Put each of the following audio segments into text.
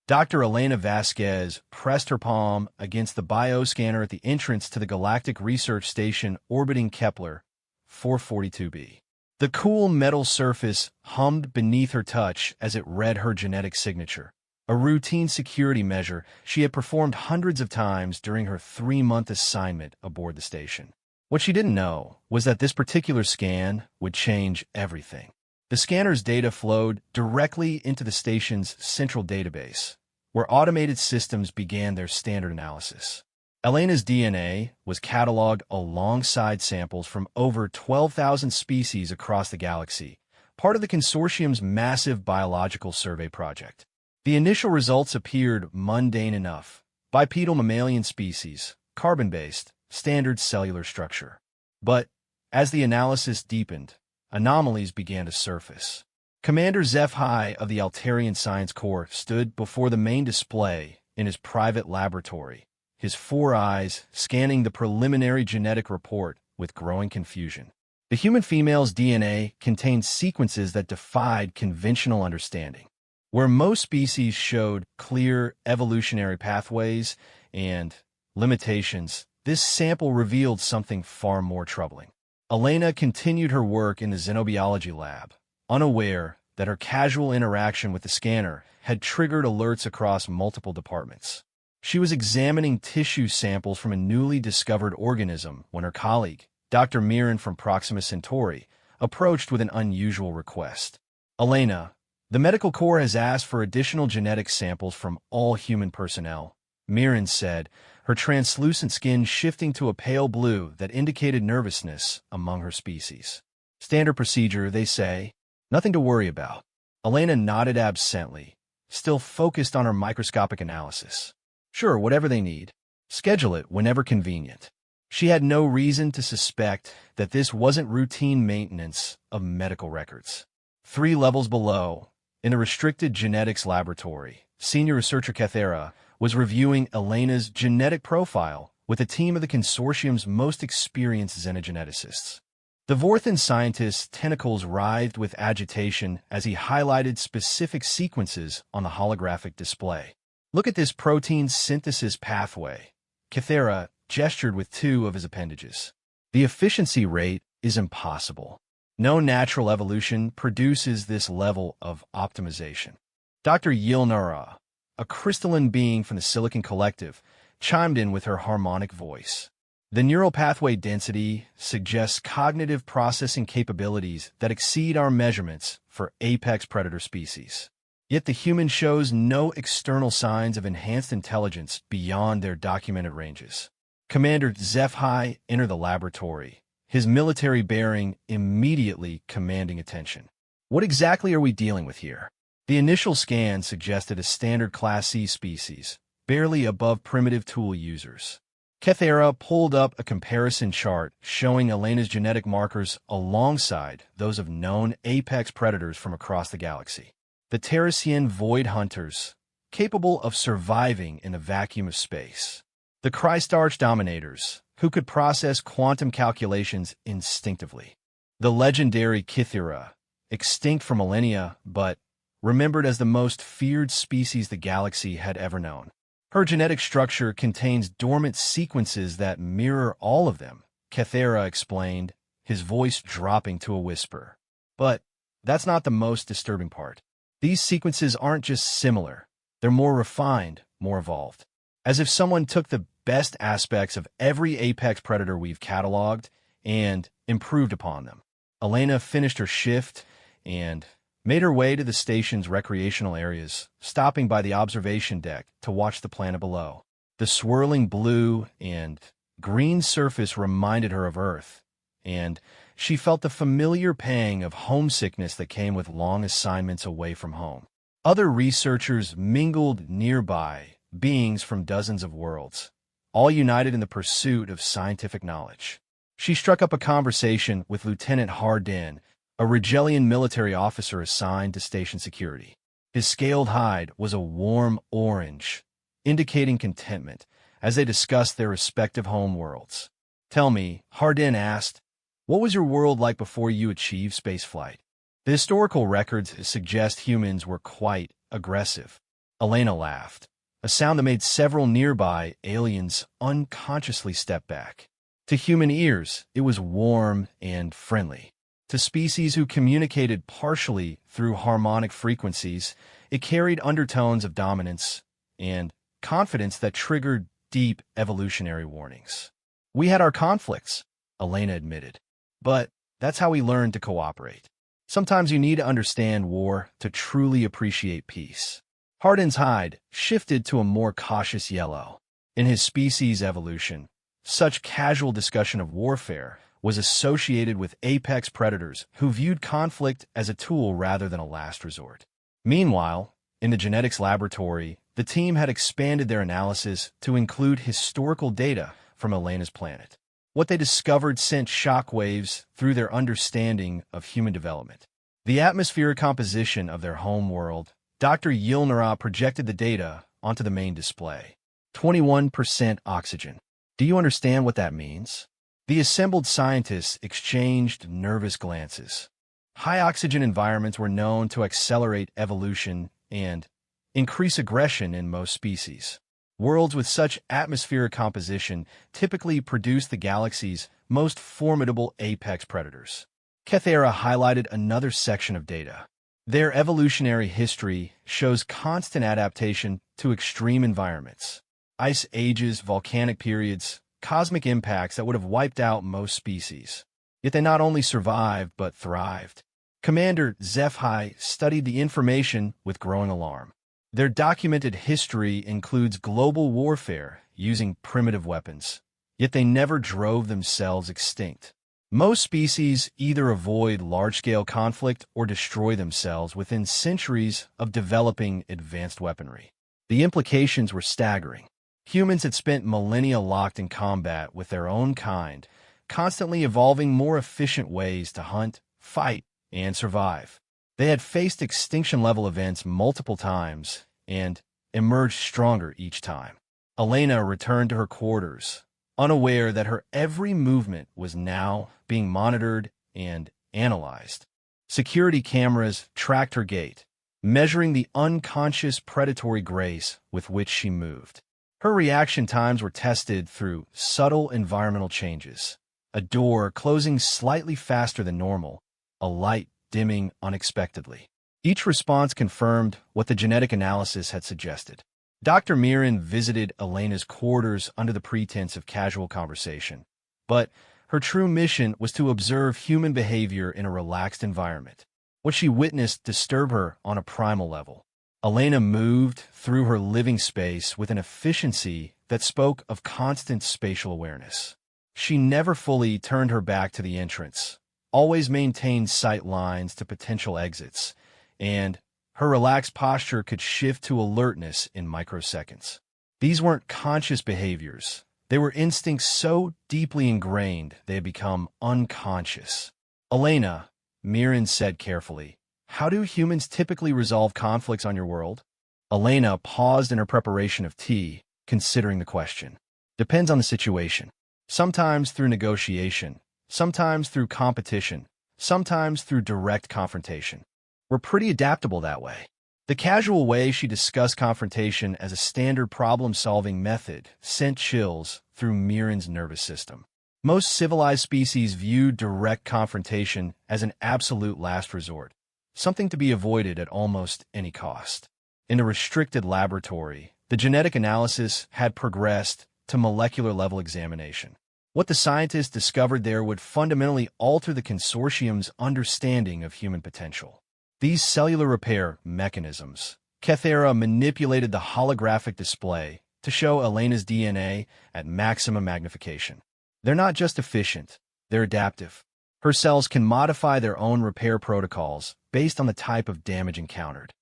Dr. Elena Vasquez pressed her palm against the bioscanner at the entrance to the Galactic Research Station orbiting Kepler 442b. The cool metal surface hummed beneath her touch as it read her genetic signature, a routine security measure she had performed hundreds of times during her 3-month assignment aboard the station. What she didn't know was that this particular scan would change everything. The scanner's data flowed directly into the station's central database, where automated systems began their standard analysis. Elena's DNA was cataloged alongside samples from over 12,000 species across the galaxy, part of the consortium's massive biological survey project. The initial results appeared mundane enough: bipedal mammalian species, carbon-based, standard cellular structure. But as the analysis deepened, anomalies began to surface. Commander HFY of the Altarian Science Corps stood before the main display in his private laboratory, his 4 eyes scanning the preliminary genetic report with growing confusion. The human female's DNA contained sequences that defied conventional understanding. Where most species showed clear evolutionary pathways and limitations, this sample revealed something far more troubling. Elena continued her work in the xenobiology lab, unaware that her casual interaction with the scanner had triggered alerts across multiple departments. She was examining tissue samples from a newly discovered organism when her colleague, Dr. Mirren from Proxima Centauri, approached with an unusual request. "Elena, the medical corps has asked for additional genetic samples from all human personnel," Mirren said, her translucent skin shifting to a pale blue that indicated nervousness among her species. "Standard procedure, they say. Nothing to worry about." Elena nodded absently, still focused on her microscopic analysis. "Sure, whatever they need. Schedule it whenever convenient." She had no reason to suspect that this wasn't routine maintenance of medical records. 3 levels below, in the restricted genetics laboratory, senior researcher Kethera was reviewing Elena's genetic profile with a team of the consortium's most experienced xenogeneticists. The Vorthan scientist's tentacles writhed with agitation as he highlighted specific sequences on the holographic display. "Look at this protein synthesis pathway." Kethera gestured with 2 of his appendages. "The efficiency rate is impossible. No natural evolution produces this level of optimization." Dr. Yilnara, a crystalline being from the Silicon Collective, chimed in with her harmonic voice. "The neural pathway density suggests cognitive processing capabilities that exceed our measurements for apex predator species. Yet the human shows no external signs of enhanced intelligence beyond their documented ranges." Commander HFY entered the laboratory, his military bearing immediately commanding attention. "What exactly are we dealing with here?" The initial scan suggested a standard Class C species, barely above primitive tool users. Kethera pulled up a comparison chart showing Elena's genetic markers alongside those of known apex predators from across the galaxy. The Terrasian void hunters, capable of surviving in the vacuum of space. The Christarch dominators, who could process quantum calculations instinctively. The legendary Kithira, extinct for millennia, but remembered as the most feared species the galaxy had ever known. Her genetic structure contains dormant sequences that mirror all of them, Kethera explained, his voice dropping to a whisper. But that's not the most disturbing part. These sequences aren't just similar, they're more refined, more evolved. As if someone took the best aspects of every apex predator we've cataloged and improved upon them. Elena finished her shift and made her way to the station's recreational areas, stopping by the observation deck to watch the planet below. The swirling blue and green surface reminded her of Earth, and she felt the familiar pang of homesickness that came with long assignments away from home. Other researchers mingled nearby, beings from dozens of worlds, all united in the pursuit of scientific knowledge. She struck up a conversation with Lieutenant Hardin, a Rigelian military officer assigned to station security. His scaled hide was a warm orange, indicating contentment as they discussed their respective home worlds. "Tell me," Hardin asked, "what was your world like before you achieved spaceflight?" "The historical records suggest humans were quite aggressive," Elena laughed, a sound that made several nearby aliens unconsciously step back. To human ears, it was warm and friendly. To species who communicated partially through harmonic frequencies, it carried undertones of dominance and confidence that triggered deep evolutionary warnings. We had our conflicts, Elena admitted, but that's how we learned to cooperate. Sometimes you need to understand war to truly appreciate peace. Hardin's hide shifted to a more cautious yellow. In his species' evolution, such casual discussion of warfare was associated with apex predators who viewed conflict as a tool rather than a last resort. Meanwhile, in the genetics laboratory, the team had expanded their analysis to include historical data from Elena's planet. What they discovered sent shockwaves through their understanding of human development. The atmospheric composition of their home world, Dr. Yilnara projected the data onto the main display. 21% oxygen. Do you understand what that means? The assembled scientists exchanged nervous glances. High oxygen environments were known to accelerate evolution and increase aggression in most species. Worlds with such atmospheric composition typically produce the galaxy's most formidable apex predators. Kethera highlighted another section of data. Their evolutionary history shows constant adaptation to extreme environments. Ice ages, volcanic periods, cosmic impacts that would have wiped out most species. Yet they not only survived, but thrived. Commander HFY studied the information with growing alarm. Their documented history includes global warfare using primitive weapons, yet they never drove themselves extinct. Most species either avoid large-scale conflict or destroy themselves within centuries of developing advanced weaponry. The implications were staggering. Humans had spent millennia locked in combat with their own kind, constantly evolving more efficient ways to hunt, fight, and survive. They had faced extinction-level events multiple times and emerged stronger each time. Elena returned to her quarters, unaware that her every movement was now being monitored and analyzed. Security cameras tracked her gait, measuring the unconscious predatory grace with which she moved. Her reaction times were tested through subtle environmental changes. A door closing slightly faster than normal, a light dimming unexpectedly. Each response confirmed what the genetic analysis had suggested. Dr. Miran visited Elena's quarters under the pretense of casual conversation, but her true mission was to observe human behavior in a relaxed environment. What she witnessed disturbed her on a primal level. Elena moved through her living space with an efficiency that spoke of constant spatial awareness. She never fully turned her back to the entrance, always maintained sight lines to potential exits, and her relaxed posture could shift to alertness in microseconds. These weren't conscious behaviors. They were instincts so deeply ingrained they had become unconscious. Elena, Miran said carefully, how do humans typically resolve conflicts on your world? Elena paused in her preparation of tea, considering the question. Depends on the situation. Sometimes through negotiation, sometimes through competition, sometimes through direct confrontation. We're pretty adaptable that way. The casual way she discussed confrontation as a standard problem-solving method sent chills through Miran's nervous system. Most civilized species view direct confrontation as an absolute last resort, something to be avoided at almost any cost. In a restricted laboratory, the genetic analysis had progressed to molecular-level examination. What the scientists discovered there would fundamentally alter the consortium's understanding of human potential. These cellular repair mechanisms, Kethera manipulated the holographic display to show Elena's DNA at maximum magnification. They're not just efficient, they're adaptive. Her cells can modify their own repair protocols based on the type of damage encountered.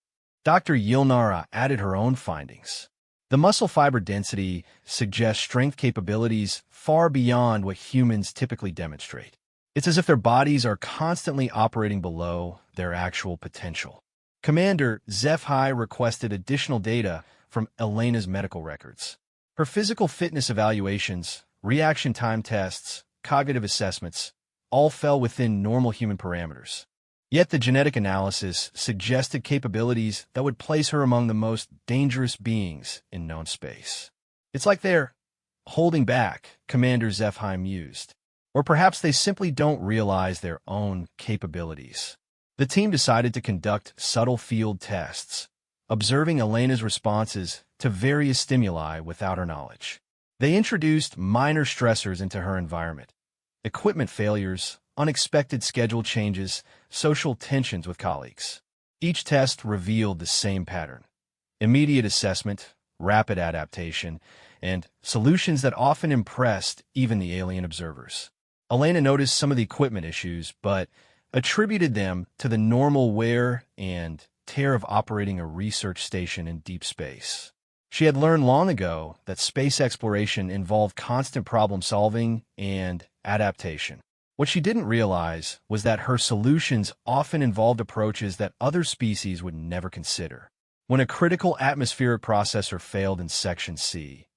Dr. Yilnara added her own findings. The muscle fiber density suggests strength capabilities far beyond what humans typically demonstrate. It's as if their bodies are constantly operating below their actual potential. Commander HFY requested additional data from Elena's medical records. Her physical fitness evaluations, reaction time tests, cognitive assessments, all fell within normal human parameters. Yet the genetic analysis suggested capabilities that would place her among the most dangerous beings in known space. It's like they're holding back, Commander HFY mused. Or perhaps they simply don't realize their own capabilities. The team decided to conduct subtle field tests, observing Elena's responses to various stimuli without her knowledge. They introduced minor stressors into her environment: equipment failures, unexpected schedule changes, social tensions with colleagues. Each test revealed the same pattern: immediate assessment, rapid adaptation, and solutions that often impressed even the alien observers. Elena noticed some of the equipment issues, but attributed them to the normal wear and tear of operating a research station in deep space. She had learned long ago that space exploration involved constant problem-solving and adaptation. What she didn't realize was that her solutions often involved approaches that other species would never consider. When a critical atmospheric processor failed in Section C,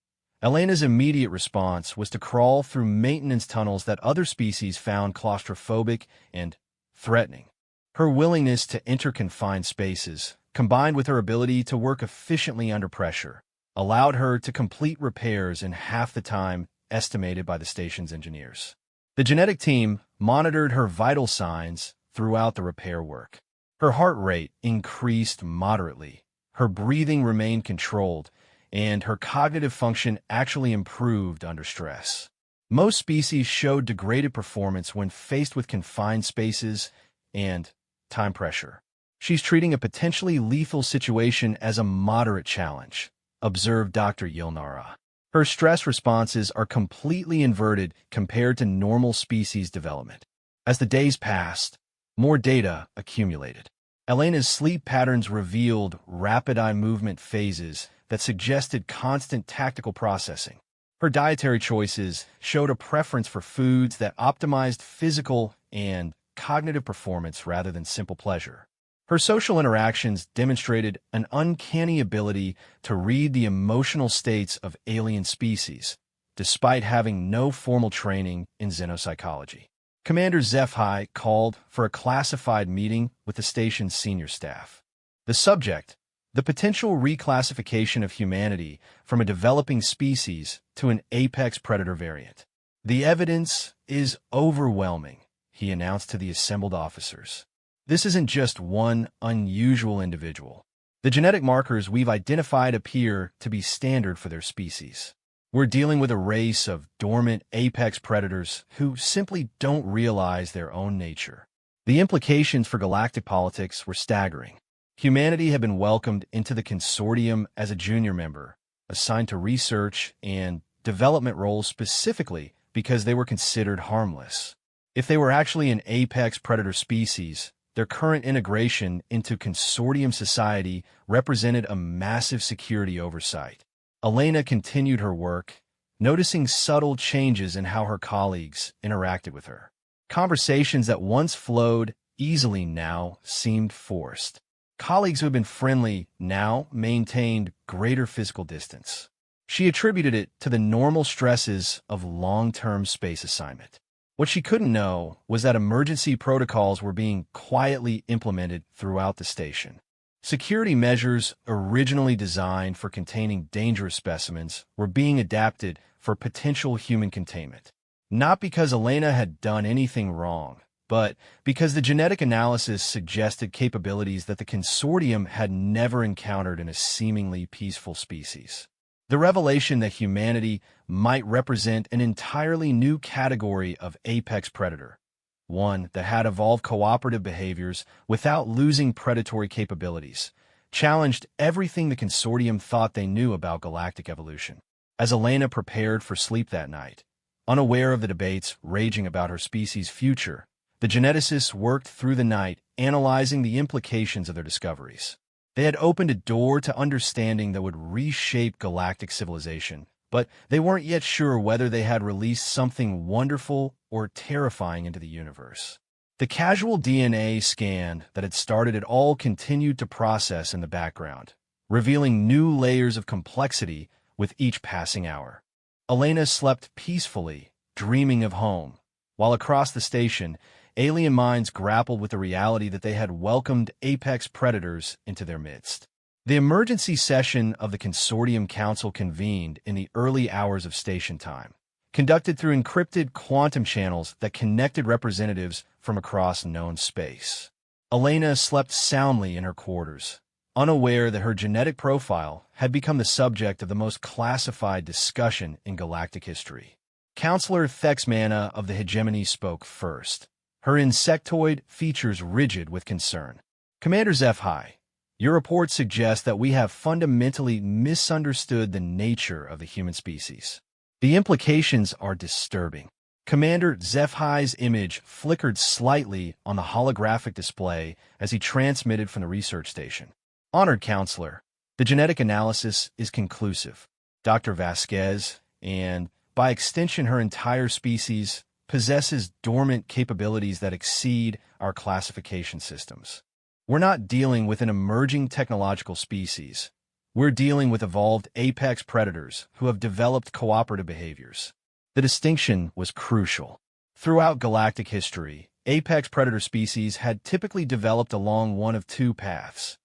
Elena's immediate response was to crawl through maintenance tunnels that other species found claustrophobic and threatening. Her willingness to enter confined spaces, combined with her ability to work efficiently under pressure, allowed her to complete repairs in half the time estimated by the station's engineers. The genetic team monitored her vital signs throughout the repair work. Her heart rate increased moderately, her breathing remained controlled, and her cognitive function actually improved under stress. Most species showed degraded performance when faced with confined spaces and time pressure. She's treating a potentially lethal situation as a moderate challenge, observed Dr. Yilnara. Her stress responses are completely inverted compared to normal species development. As the days passed, more data accumulated. Elena's sleep patterns revealed rapid eye movement phases that suggested constant tactical processing. Her dietary choices showed a preference for foods that optimized physical and cognitive performance rather than simple pleasure. Her social interactions demonstrated an uncanny ability to read the emotional states of alien species, despite having no formal training in xenopsychology. Commander HFY called for a classified meeting with the station's senior staff. The subject: the potential reclassification of humanity from a developing species to an apex predator variant. "The evidence is overwhelming," he announced to the assembled officers. "This isn't just one unusual individual. The genetic markers we've identified appear to be standard for their species. We're dealing with a race of dormant apex predators who simply don't realize their own nature." The implications for galactic politics were staggering. Humanity had been welcomed into the consortium as a junior member, assigned to research and development roles specifically because they were considered harmless. If they were actually an apex predator species, their current integration into consortium society represented a massive security oversight. Elena continued her work, noticing subtle changes in how her colleagues interacted with her. Conversations that once flowed easily now seemed forced. Colleagues who had been friendly now maintained greater physical distance. She attributed it to the normal stresses of long-term space assignment. What she couldn't know was that emergency protocols were being quietly implemented throughout the station. Security measures originally designed for containing dangerous specimens were being adapted for potential human containment. Not because Elena had done anything wrong, but because the genetic analysis suggested capabilities that the consortium had never encountered in a seemingly peaceful species. The revelation that humanity might represent an entirely new category of apex predator, one that had evolved cooperative behaviors without losing predatory capabilities, challenged everything the consortium thought they knew about galactic evolution. As Elena prepared for sleep that night, unaware of the debates raging about her species' future, the geneticists worked through the night, analyzing the implications of their discoveries. They had opened a door to understanding that would reshape galactic civilization, but they weren't yet sure whether they had released something wonderful or terrifying into the universe. The casual DNA scan that had started it all continued to process in the background, revealing new layers of complexity with each passing hour. Elena slept peacefully, dreaming of home, while across the station, alien minds grappled with the reality that they had welcomed apex predators into their midst. The emergency session of the Consortium Council convened in the early hours of station time, conducted through encrypted quantum channels that connected representatives from across known space. Elena slept soundly in her quarters, unaware that her genetic profile had become the subject of the most classified discussion in galactic history. Counselor Thexmana of the Hegemony spoke first, her insectoid features rigid with concern. Commander Zephi, your report suggests that we have fundamentally misunderstood the nature of the human species. The implications are disturbing. Commander Zephi's image flickered slightly on the holographic display as he transmitted from the research station. Honored Counselor, the genetic analysis is conclusive. Dr. Vasquez, and by extension her entire species, possesses dormant capabilities that exceed our classification systems. We're not dealing with an emerging technological species. We're dealing with evolved apex predators who have developed cooperative behaviors. The distinction was crucial. Throughout galactic history, apex predator species had typically developed along one of two paths.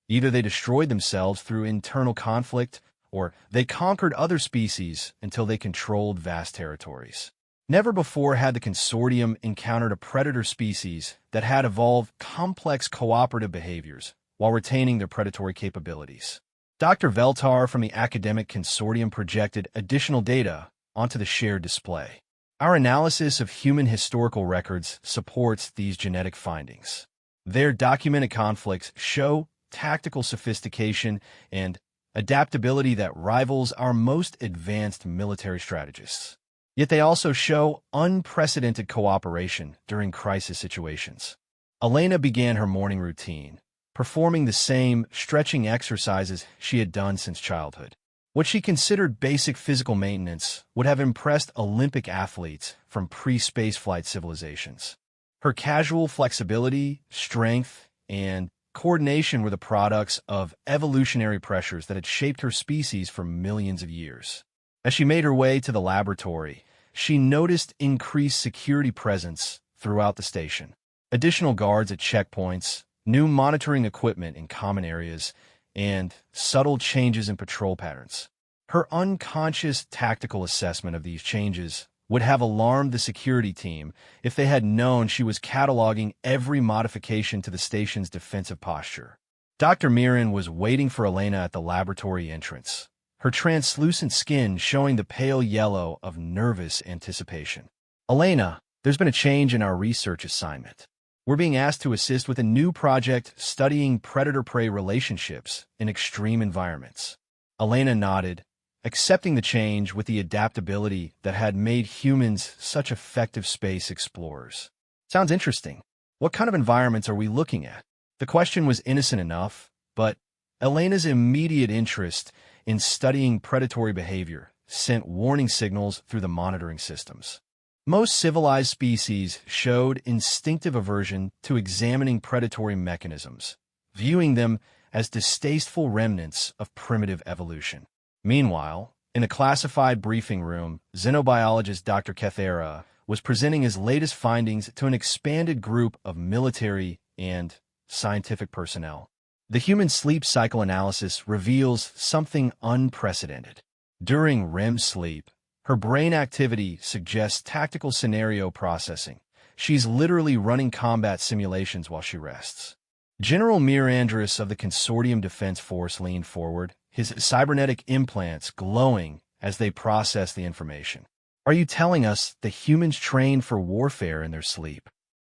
Either they destroyed themselves through internal conflict, or they conquered other species until they controlled vast territories. Never before had the Consortium encountered a predator species that had evolved complex cooperative behaviors while retaining their predatory capabilities. Dr. Veltar from the Academic Consortium projected additional data onto the shared display. Our analysis of human historical records supports these genetic findings. Their documented conflicts show tactical sophistication and adaptability that rivals our most advanced military strategists. Yet they also show unprecedented cooperation during crisis situations. Elena began her morning routine, performing the same stretching exercises she had done since childhood. What she considered basic physical maintenance would have impressed Olympic athletes from pre-spaceflight civilizations. Her casual flexibility, strength, and coordination were the products of evolutionary pressures that had shaped her species for millions of years. As she made her way to the laboratory, she noticed increased security presence throughout the station. Additional guards at checkpoints, new monitoring equipment in common areas, and subtle changes in patrol patterns. Her unconscious tactical assessment of these changes would have alarmed the security team if they had known she was cataloging every modification to the station's defensive posture. Dr. Mirren was waiting for Elena at the laboratory entrance, her translucent skin showing the pale yellow of nervous anticipation. Elena, there's been a change in our research assignment. We're being asked to assist with a new project studying predator-prey relationships in extreme environments. Elena nodded, accepting the change with the adaptability that had made humans such effective space explorers. Sounds interesting. What kind of environments are we looking at? The question was innocent enough, but Elena's immediate interest in studying predatory behavior sent warning signals through the monitoring systems. Most civilized species showed instinctive aversion to examining predatory mechanisms, viewing them as distasteful remnants of primitive evolution. Meanwhile, in a classified briefing room, xenobiologist Dr. Kethera was presenting his latest findings to an expanded group of military and scientific personnel. The human sleep cycle analysis reveals something unprecedented. During REM sleep, her brain activity suggests tactical scenario processing. She's literally running combat simulations while she rests. General Mir Andrus of the Consortium Defense Force leaned forward, his cybernetic implants glowing as they processed the information. Are you telling us the humans train for warfare in their sleep?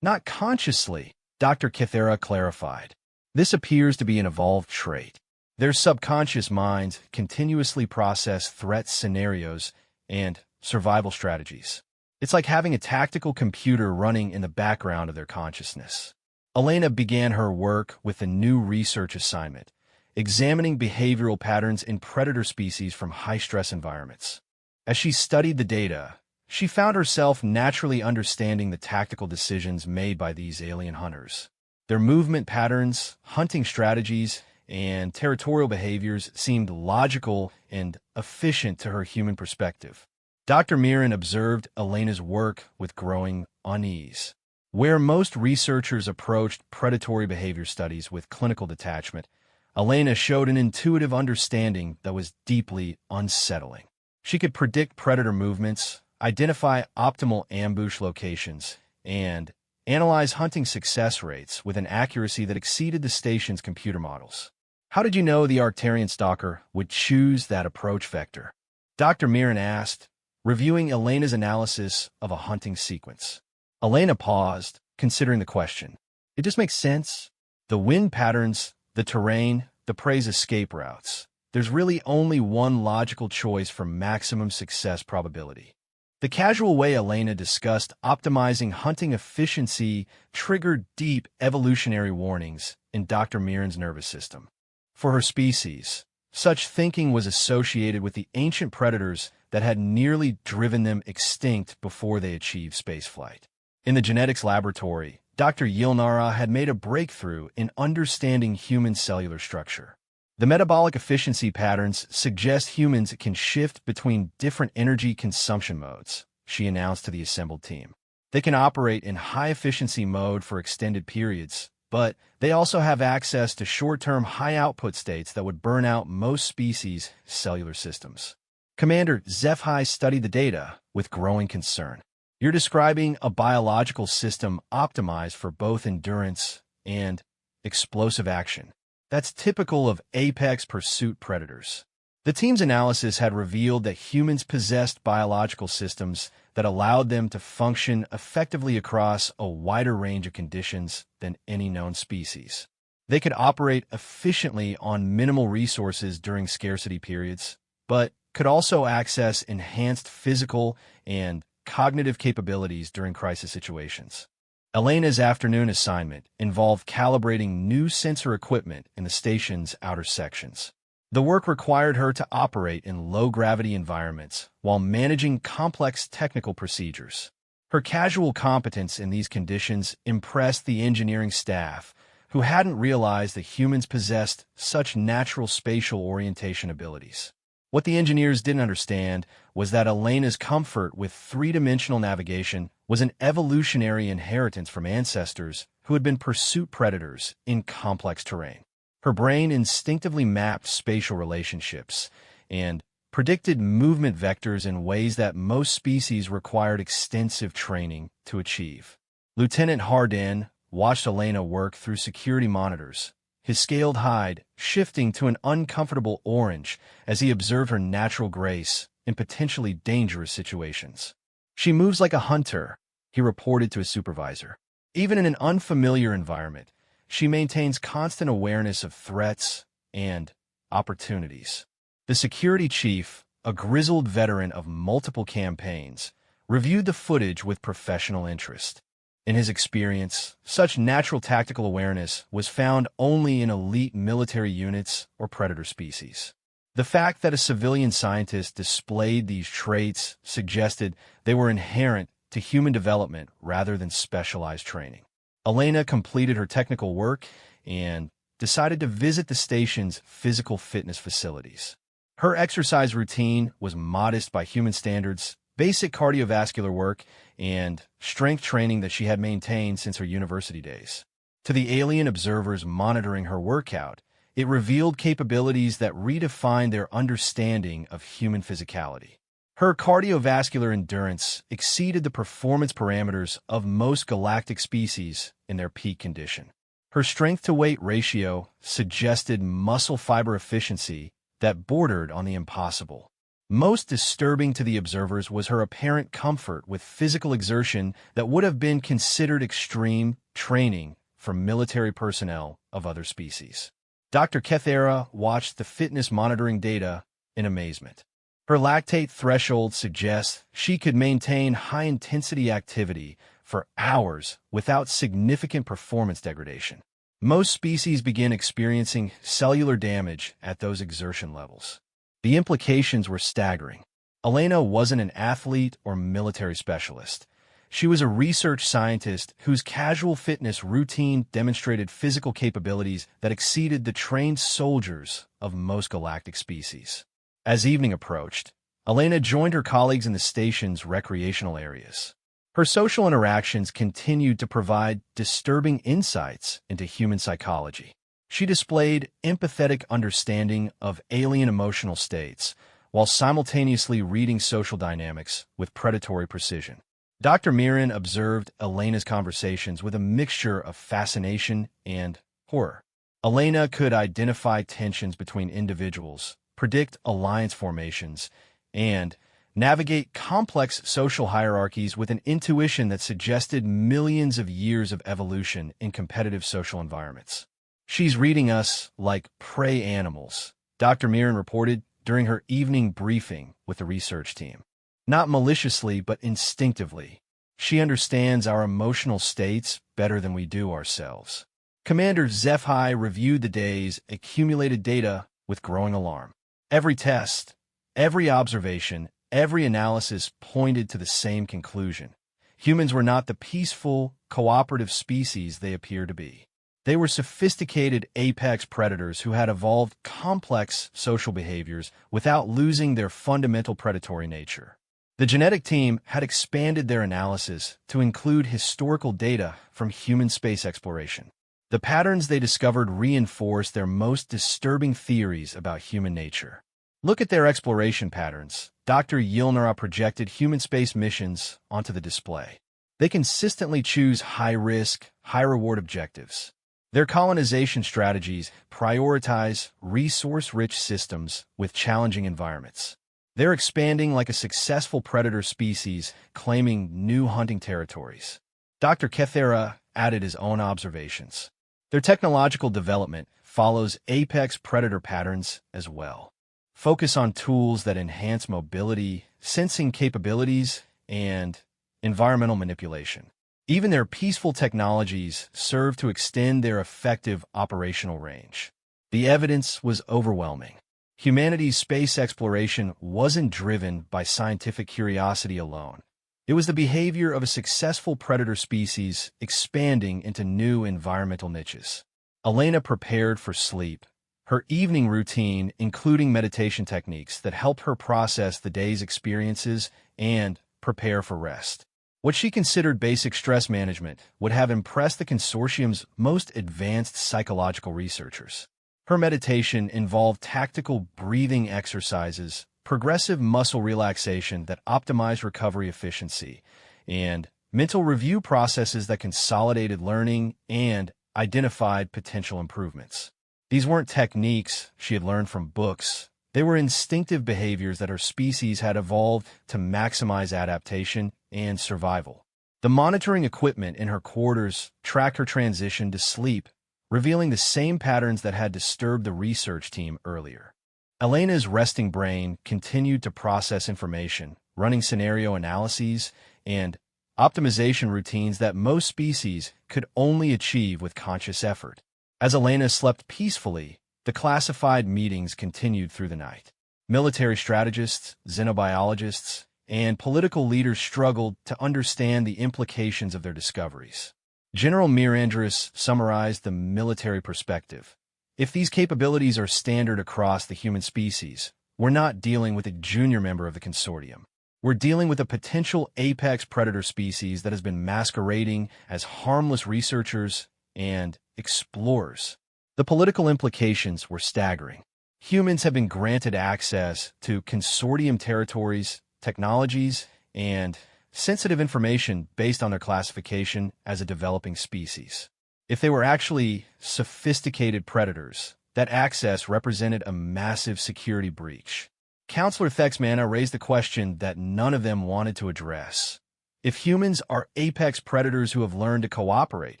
Not consciously, Dr. Kithera clarified. This appears to be an evolved trait. Their subconscious minds continuously process threat scenarios and survival strategies. It's like having a tactical computer running in the background of their consciousness. Elena began her work with a new research assignment, examining behavioral patterns in predator species from high-stress environments. As she studied the data, she found herself naturally understanding the tactical decisions made by these alien hunters. Their movement patterns, hunting strategies, and territorial behaviors seemed logical and efficient to her human perspective. Dr. Mirren observed Elena's work with growing unease. Where most researchers approached predatory behavior studies with clinical detachment, Elena showed an intuitive understanding that was deeply unsettling. She could predict predator movements, identify optimal ambush locations, and analyze hunting success rates with an accuracy that exceeded the station's computer models. How did you know the Arcturian stalker would choose that approach vector? Dr. Mirren asked, reviewing Elena's analysis of a hunting sequence. Elena paused, considering the question. It just makes sense. The wind patterns, the terrain, the prey's escape routes. There's really only one logical choice for maximum success probability. The casual way Elena discussed optimizing hunting efficiency triggered deep evolutionary warnings in Dr. Mirren's nervous system. For her species, such thinking was associated with the ancient predators that had nearly driven them extinct before they achieved spaceflight. In the genetics laboratory, Dr. Yilnara had made a breakthrough in understanding human cellular structure. The metabolic efficiency patterns suggest humans can shift between different energy consumption modes, she announced to the assembled team. They can operate in high-efficiency mode for extended periods, but they also have access to short-term high-output states that would burn out most species' cellular systems. Commander Zephi studied the data with growing concern. You're describing a biological system optimized for both endurance and explosive action. That's typical of apex pursuit predators. The team's analysis had revealed that humans possessed biological systems that allowed them to function effectively across a wider range of conditions than any known species. They could operate efficiently on minimal resources during scarcity periods, but could also access enhanced physical and cognitive capabilities during crisis situations. Elena's afternoon assignment involved calibrating new sensor equipment in the station's outer sections. The work required her to operate in low-gravity environments while managing complex technical procedures. Her casual competence in these conditions impressed the engineering staff, who hadn't realized that humans possessed such natural spatial orientation abilities. What the engineers didn't understand was that Elena's comfort with three-dimensional navigation was an evolutionary inheritance from ancestors who had been pursuit predators in complex terrain. Her brain instinctively mapped spatial relationships and predicted movement vectors in ways that most species required extensive training to achieve. Lieutenant Hardin watched Elena work through security monitors, his scaled hide shifting to an uncomfortable orange as he observed her natural grace in potentially dangerous situations. She moves like a hunter, he reported to his supervisor. Even in an unfamiliar environment, she maintains constant awareness of threats and opportunities. The security chief, a grizzled veteran of multiple campaigns, reviewed the footage with professional interest. In his experience, such natural tactical awareness was found only in elite military units or predator species. The fact that a civilian scientist displayed these traits suggested they were inherent to human development rather than specialized training. Elena completed her technical work and decided to visit the station's physical fitness facilities. Her exercise routine was modest by human standards, basic cardiovascular work, and strength training that she had maintained since her university days. To the alien observers monitoring her workout, it revealed capabilities that redefined their understanding of human physicality. Her cardiovascular endurance exceeded the performance parameters of most galactic species in their peak condition. Her strength-to-weight ratio suggested muscle fiber efficiency that bordered on the impossible. Most disturbing to the observers was her apparent comfort with physical exertion that would have been considered extreme training for military personnel of other species. Dr. Kethera watched the fitness monitoring data in amazement. Her lactate threshold suggests she could maintain high-intensity activity for hours without significant performance degradation. Most species begin experiencing cellular damage at those exertion levels. The implications were staggering. Elena wasn't an athlete or military specialist. She was a research scientist whose casual fitness routine demonstrated physical capabilities that exceeded the trained soldiers of most galactic species. As evening approached, Elena joined her colleagues in the station's recreational areas. Her social interactions continued to provide disturbing insights into human psychology. She displayed empathetic understanding of alien emotional states, while simultaneously reading social dynamics with predatory precision. Dr. Mirren observed Elena's conversations with a mixture of fascination and horror. Elena could identify tensions between individuals, predict alliance formations, and navigate complex social hierarchies with an intuition that suggested millions of years of evolution in competitive social environments. "She's reading us like prey animals," Dr. Mirren reported during her evening briefing with the research team. "Not maliciously, but instinctively. She understands our emotional states better than we do ourselves." Commander HFY reviewed the day's accumulated data with growing alarm. Every test, every observation, every analysis pointed to the same conclusion. Humans were not the peaceful, cooperative species they appear to be. They were sophisticated apex predators who had evolved complex social behaviors without losing their fundamental predatory nature. The genetic team had expanded their analysis to include historical data from human space exploration. The patterns they discovered reinforced their most disturbing theories about human nature. "Look at their exploration patterns." Dr. Yilnara projected human space missions onto the display. "They consistently choose high-risk, high-reward objectives. Their colonization strategies prioritize resource-rich systems with challenging environments. They're expanding like a successful predator species, claiming new hunting territories." Dr. Kethera added his own observations. "Their technological development follows apex predator patterns as well. Focus on tools that enhance mobility, sensing capabilities, and environmental manipulation. Even their peaceful technologies serve to extend their effective operational range." The evidence was overwhelming. Humanity's space exploration wasn't driven by scientific curiosity alone. It was the behavior of a successful predator species expanding into new environmental niches. Elena prepared for sleep, her evening routine including meditation techniques that helped her process the day's experiences and prepare for rest. What she considered basic stress management would have impressed the consortium's most advanced psychological researchers. Her meditation involved tactical breathing exercises, progressive muscle relaxation that optimized recovery efficiency, and mental review processes that consolidated learning and identified potential improvements. These weren't techniques she had learned from books. They were instinctive behaviors that her species had evolved to maximize adaptation and survival. The monitoring equipment in her quarters tracked her transition to sleep, revealing the same patterns that had disturbed the research team earlier. Elena's resting brain continued to process information, running scenario analyses and optimization routines that most species could only achieve with conscious effort. As Elena slept peacefully, the classified meetings continued through the night. Military strategists, xenobiologists, and political leaders struggled to understand the implications of their discoveries. General Mirandris summarized the military perspective. "If these capabilities are standard across the human species, we're not dealing with a junior member of the consortium. We're dealing with a potential apex predator species that has been masquerading as harmless researchers and explorers." The political implications were staggering. Humans have been granted access to consortium territories, technologies, and sensitive information based on their classification as a developing species. If they were actually sophisticated predators, that access represented a massive security breach. Counselor Thexmana raised the question that none of them wanted to address. If humans are apex predators who have learned to cooperate,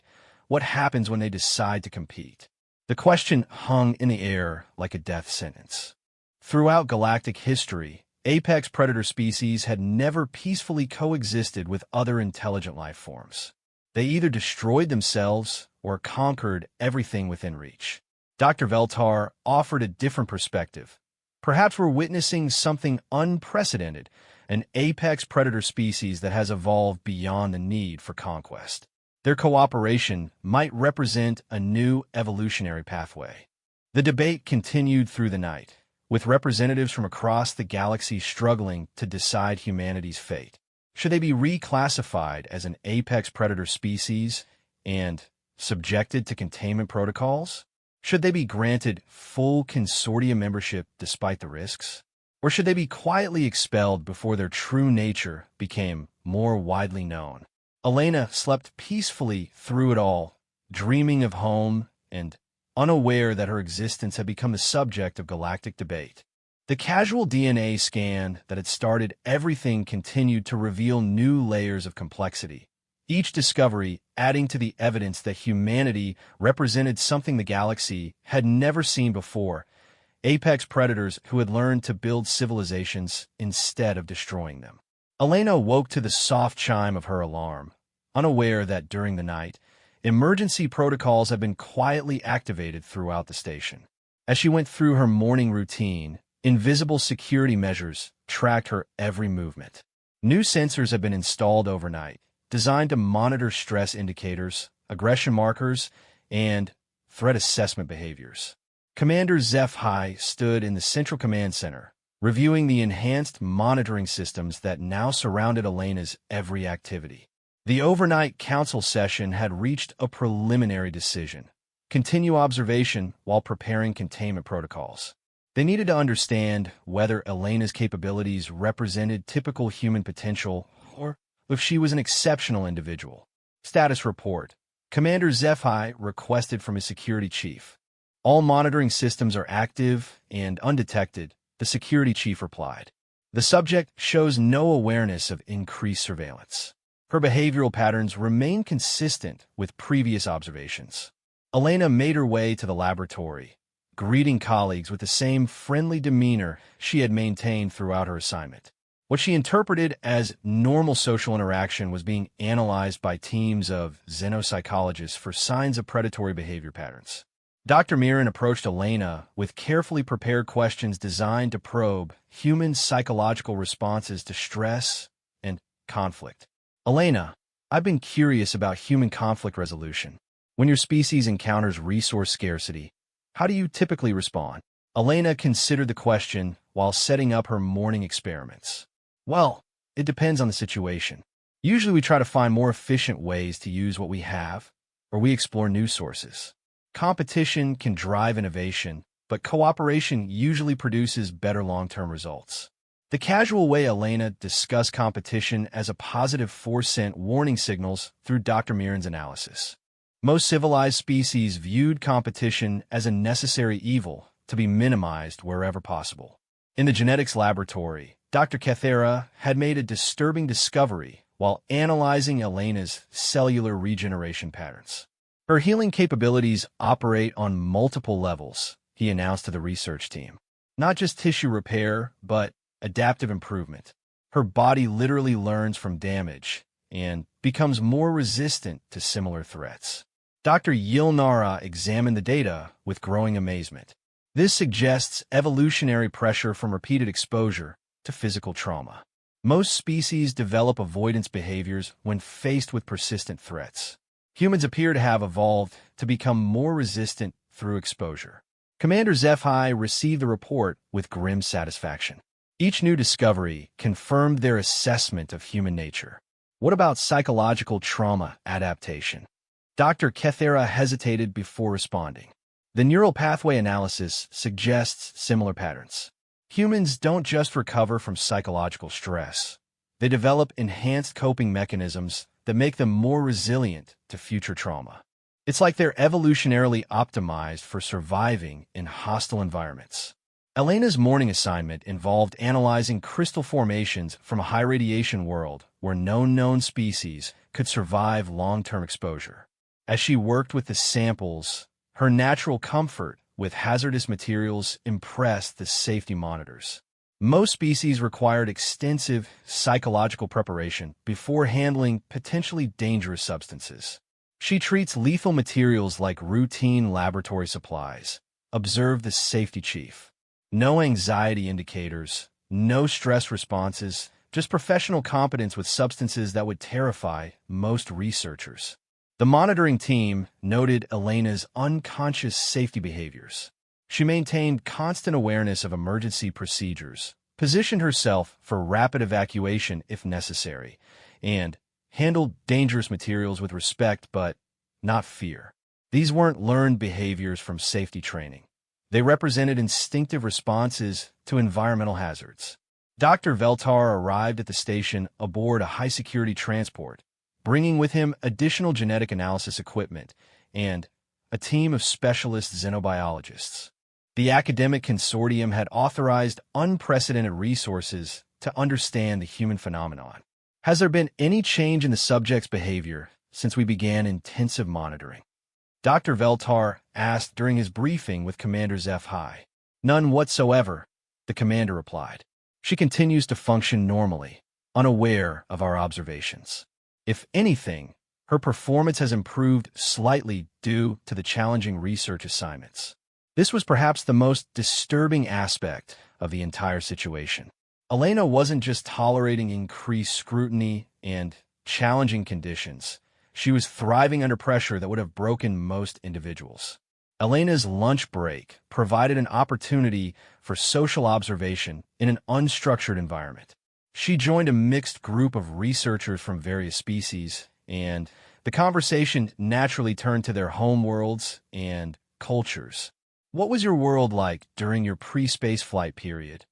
what happens when they decide to compete? The question hung in the air like a death sentence. Throughout galactic history, apex predator species had never peacefully coexisted with other intelligent life forms. They either destroyed themselves or conquered everything within reach. Dr. Veltar offered a different perspective. Perhaps we're witnessing something unprecedented, an apex predator species that has evolved beyond the need for conquest. Their cooperation might represent a new evolutionary pathway. The debate continued through the night, with representatives from across the galaxy struggling to decide humanity's fate. Should they be reclassified as an apex predator species and subjected to containment protocols? Should they be granted full consortium membership despite the risks? Or should they be quietly expelled before their true nature became more widely known? Elena slept peacefully through it all, dreaming of home and unaware that her existence had become the subject of galactic debate. The casual DNA scan that had started everything continued to reveal new layers of complexity, each discovery adding to the evidence that humanity represented something the galaxy had never seen before: apex predators who had learned to build civilizations instead of destroying them. Elena woke to the soft chime of her alarm, unaware that during the night, emergency protocols had been quietly activated throughout the station. As she went through her morning routine, invisible security measures tracked her every movement. New sensors had been installed overnight, designed to monitor stress indicators, aggression markers, and threat assessment behaviors. Commander HFY stood in the Central Command Center, reviewing the enhanced monitoring systems that now surrounded Elena's every activity. The overnight council session had reached a preliminary decision: continue observation while preparing containment protocols. They needed to understand whether Elena's capabilities represented typical human potential or if she was an exceptional individual. Status report. Commander HFY requested from his security chief. All monitoring systems are active and undetected, the security chief replied. The subject shows no awareness of increased surveillance. Her behavioral patterns remain consistent with previous observations. Elena made her way to the laboratory, greeting colleagues with the same friendly demeanor she had maintained throughout her assignment. What she interpreted as normal social interaction was being analyzed by teams of xenopsychologists for signs of predatory behavior patterns. Dr. Mirren approached Elena with carefully prepared questions designed to probe human psychological responses to stress and conflict. Elena, I've been curious about human conflict resolution. When your species encounters resource scarcity, how do you typically respond? Elena considered the question while setting up her morning experiments. Well, it depends on the situation. Usually we try to find more efficient ways to use what we have, or we explore new sources. Competition can drive innovation, but cooperation usually produces better long-term results. The casual way Elena discussed competition as a positive force sent warning signals through Dr. Mirren's analysis. Most civilized species viewed competition as a necessary evil to be minimized wherever possible. In the genetics laboratory, Dr. Cathera had made a disturbing discovery while analyzing Elena's cellular regeneration patterns. Her healing capabilities operate on multiple levels, he announced to the research team. Not just tissue repair, but adaptive improvement. Her body literally learns from damage and becomes more resistant to similar threats. Dr. Yilnara examined the data with growing amazement. This suggests evolutionary pressure from repeated exposure to physical trauma. Most species develop avoidance behaviors when faced with persistent threats. Humans appear to have evolved to become more resistant through exposure. Commander HFY received the report with grim satisfaction. Each new discovery confirmed their assessment of human nature. What about psychological trauma adaptation? Dr. Cathera hesitated before responding. The neural pathway analysis suggests similar patterns. Humans don't just recover from psychological stress. They develop enhanced coping mechanisms that make them more resilient to future trauma. It's like they're evolutionarily optimized for surviving in hostile environments. Elena's morning assignment involved analyzing crystal formations from a high-radiation world where no known species could survive long-term exposure. As she worked with the samples, her natural comfort with hazardous materials impressed the safety monitors. Most species required extensive psychological preparation before handling potentially dangerous substances. She treats lethal materials like routine laboratory supplies, observed the safety chief. No anxiety indicators, no stress responses, just professional competence with substances that would terrify most researchers. The monitoring team noted Elena's unconscious safety behaviors. She maintained constant awareness of emergency procedures, positioned herself for rapid evacuation if necessary, and handled dangerous materials with respect but not fear. These weren't learned behaviors from safety training. They represented instinctive responses to environmental hazards. Dr. Veltar arrived at the station aboard a high-security transport, bringing with him additional genetic analysis equipment and a team of specialist xenobiologists. The academic consortium had authorized unprecedented resources to understand the human phenomenon. Has there been any change in the subject's behavior since we began intensive monitoring? Dr. Veltar asked during his briefing with Commander HFY. None whatsoever, the commander replied. She continues to function normally, unaware of our observations. If anything, her performance has improved slightly due to the challenging research assignments. This was perhaps the most disturbing aspect of the entire situation. Elena wasn't just tolerating increased scrutiny and challenging conditions. She was thriving under pressure that would have broken most individuals. Elena's lunch break provided an opportunity for social observation in an unstructured environment. She joined a mixed group of researchers from various species, and the conversation naturally turned to their homeworlds and cultures. "What was your world like during your pre-space flight period?"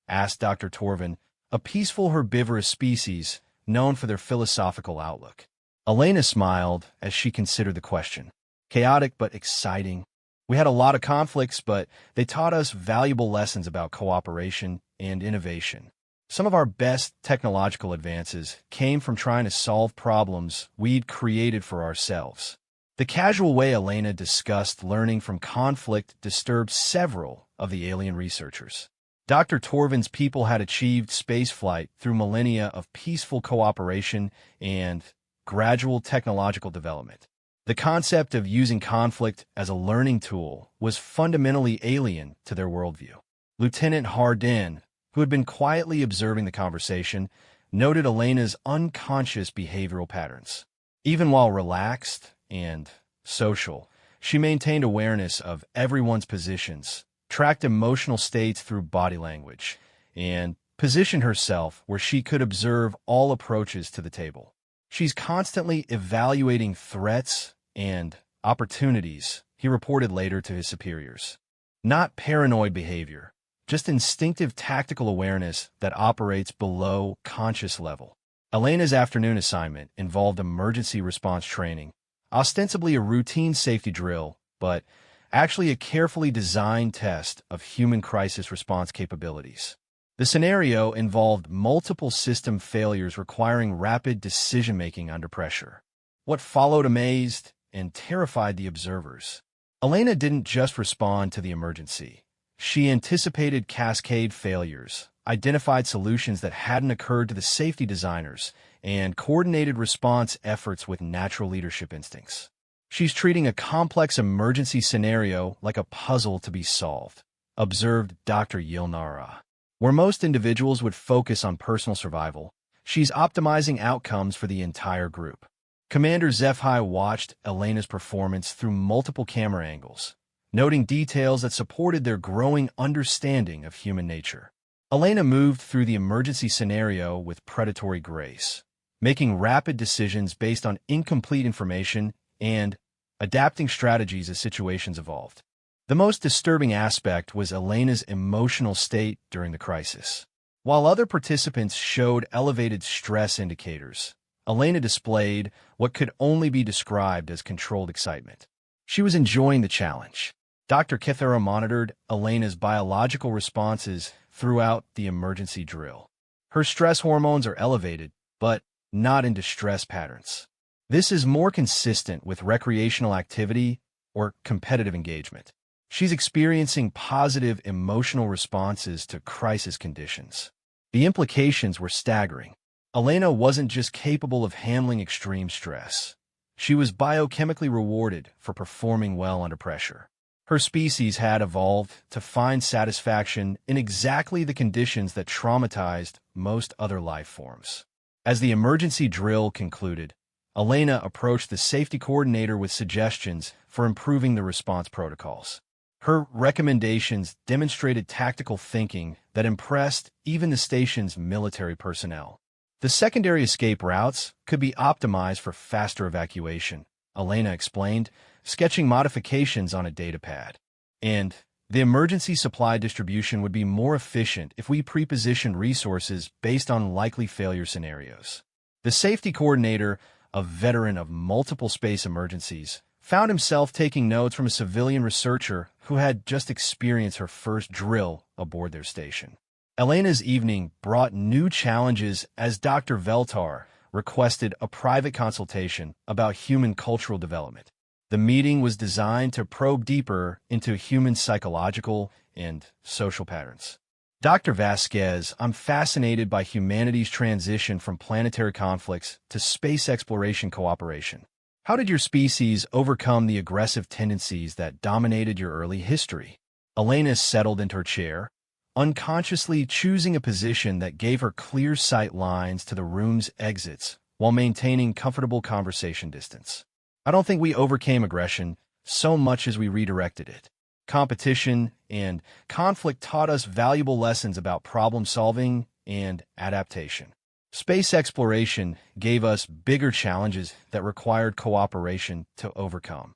asked Dr. Torvin, a peaceful herbivorous species known for their philosophical outlook. Elena smiled as she considered the question. "Chaotic but exciting. We had a lot of conflicts, but they taught us valuable lessons about cooperation and innovation. Some of our best technological advances came from trying to solve problems we'd created for ourselves." The casual way Elena discussed learning from conflict disturbed several of the alien researchers. Dr. Torvin's people had achieved spaceflight through millennia of peaceful cooperation and gradual technological development. The concept of using conflict as a learning tool was fundamentally alien to their worldview. Lieutenant Hardin, who had been quietly observing the conversation, noted Elena's unconscious behavioral patterns. Even while relaxed and social, she maintained awareness of everyone's positions, tracked emotional states through body language, and positioned herself where she could observe all approaches to the table. "She's constantly evaluating threats and opportunities," he reported later to his superiors. "Not paranoid behavior, just instinctive tactical awareness that operates below conscious level." Elena's afternoon assignment involved emergency response training, ostensibly a routine safety drill, but actually a carefully designed test of human crisis response capabilities. The scenario involved multiple system failures requiring rapid decision-making under pressure. What followed amazed and terrified the observers. Elena didn't just respond to the emergency. She anticipated cascade failures, identified solutions that hadn't occurred to the safety designers, and coordinated response efforts with natural leadership instincts. "She's treating a complex emergency scenario like a puzzle to be solved," observed Dr. Yilnara. "Where most individuals would focus on personal survival, she's optimizing outcomes for the entire group." Commander HFY watched Elena's performance through multiple camera angles, noting details that supported their growing understanding of human nature. Elena moved through the emergency scenario with predatory grace, making rapid decisions based on incomplete information and adapting strategies as situations evolved. The most disturbing aspect was Elena's emotional state during the crisis. While other participants showed elevated stress indicators, Elena displayed what could only be described as controlled excitement. She was enjoying the challenge. Dr. Kithara monitored Elena's biological responses throughout the emergency drill. Her stress hormones are elevated, but not in distress patterns. This is more consistent with recreational activity or competitive engagement. She's experiencing positive emotional responses to crisis conditions. The implications were staggering. Elena wasn't just capable of handling extreme stress. She was biochemically rewarded for performing well under pressure. Her species had evolved to find satisfaction in exactly the conditions that traumatized most other life forms. As the emergency drill concluded, Elena approached the safety coordinator with suggestions for improving the response protocols. Her recommendations demonstrated tactical thinking that impressed even the station's military personnel. The secondary escape routes could be optimized for faster evacuation, Elena explained, sketching modifications on a datapad. And the emergency supply distribution would be more efficient if we pre-positioned resources based on likely failure scenarios. The safety coordinator, a veteran of multiple space emergencies, found himself taking notes from a civilian researcher who had just experienced her first drill aboard their station. Elena's evening brought new challenges as Dr. Veltar requested a private consultation about human cultural development. The meeting was designed to probe deeper into human psychological and social patterns. Dr. Vasquez, I'm fascinated by humanity's transition from planetary conflicts to space exploration cooperation. How did your species overcome the aggressive tendencies that dominated your early history? Elena settled into her chair, unconsciously choosing a position that gave her clear sight lines to the room's exits while maintaining comfortable conversation distance. I don't think we overcame aggression so much as we redirected it. Competition and conflict taught us valuable lessons about problem-solving and adaptation. Space exploration gave us bigger challenges that required cooperation to overcome.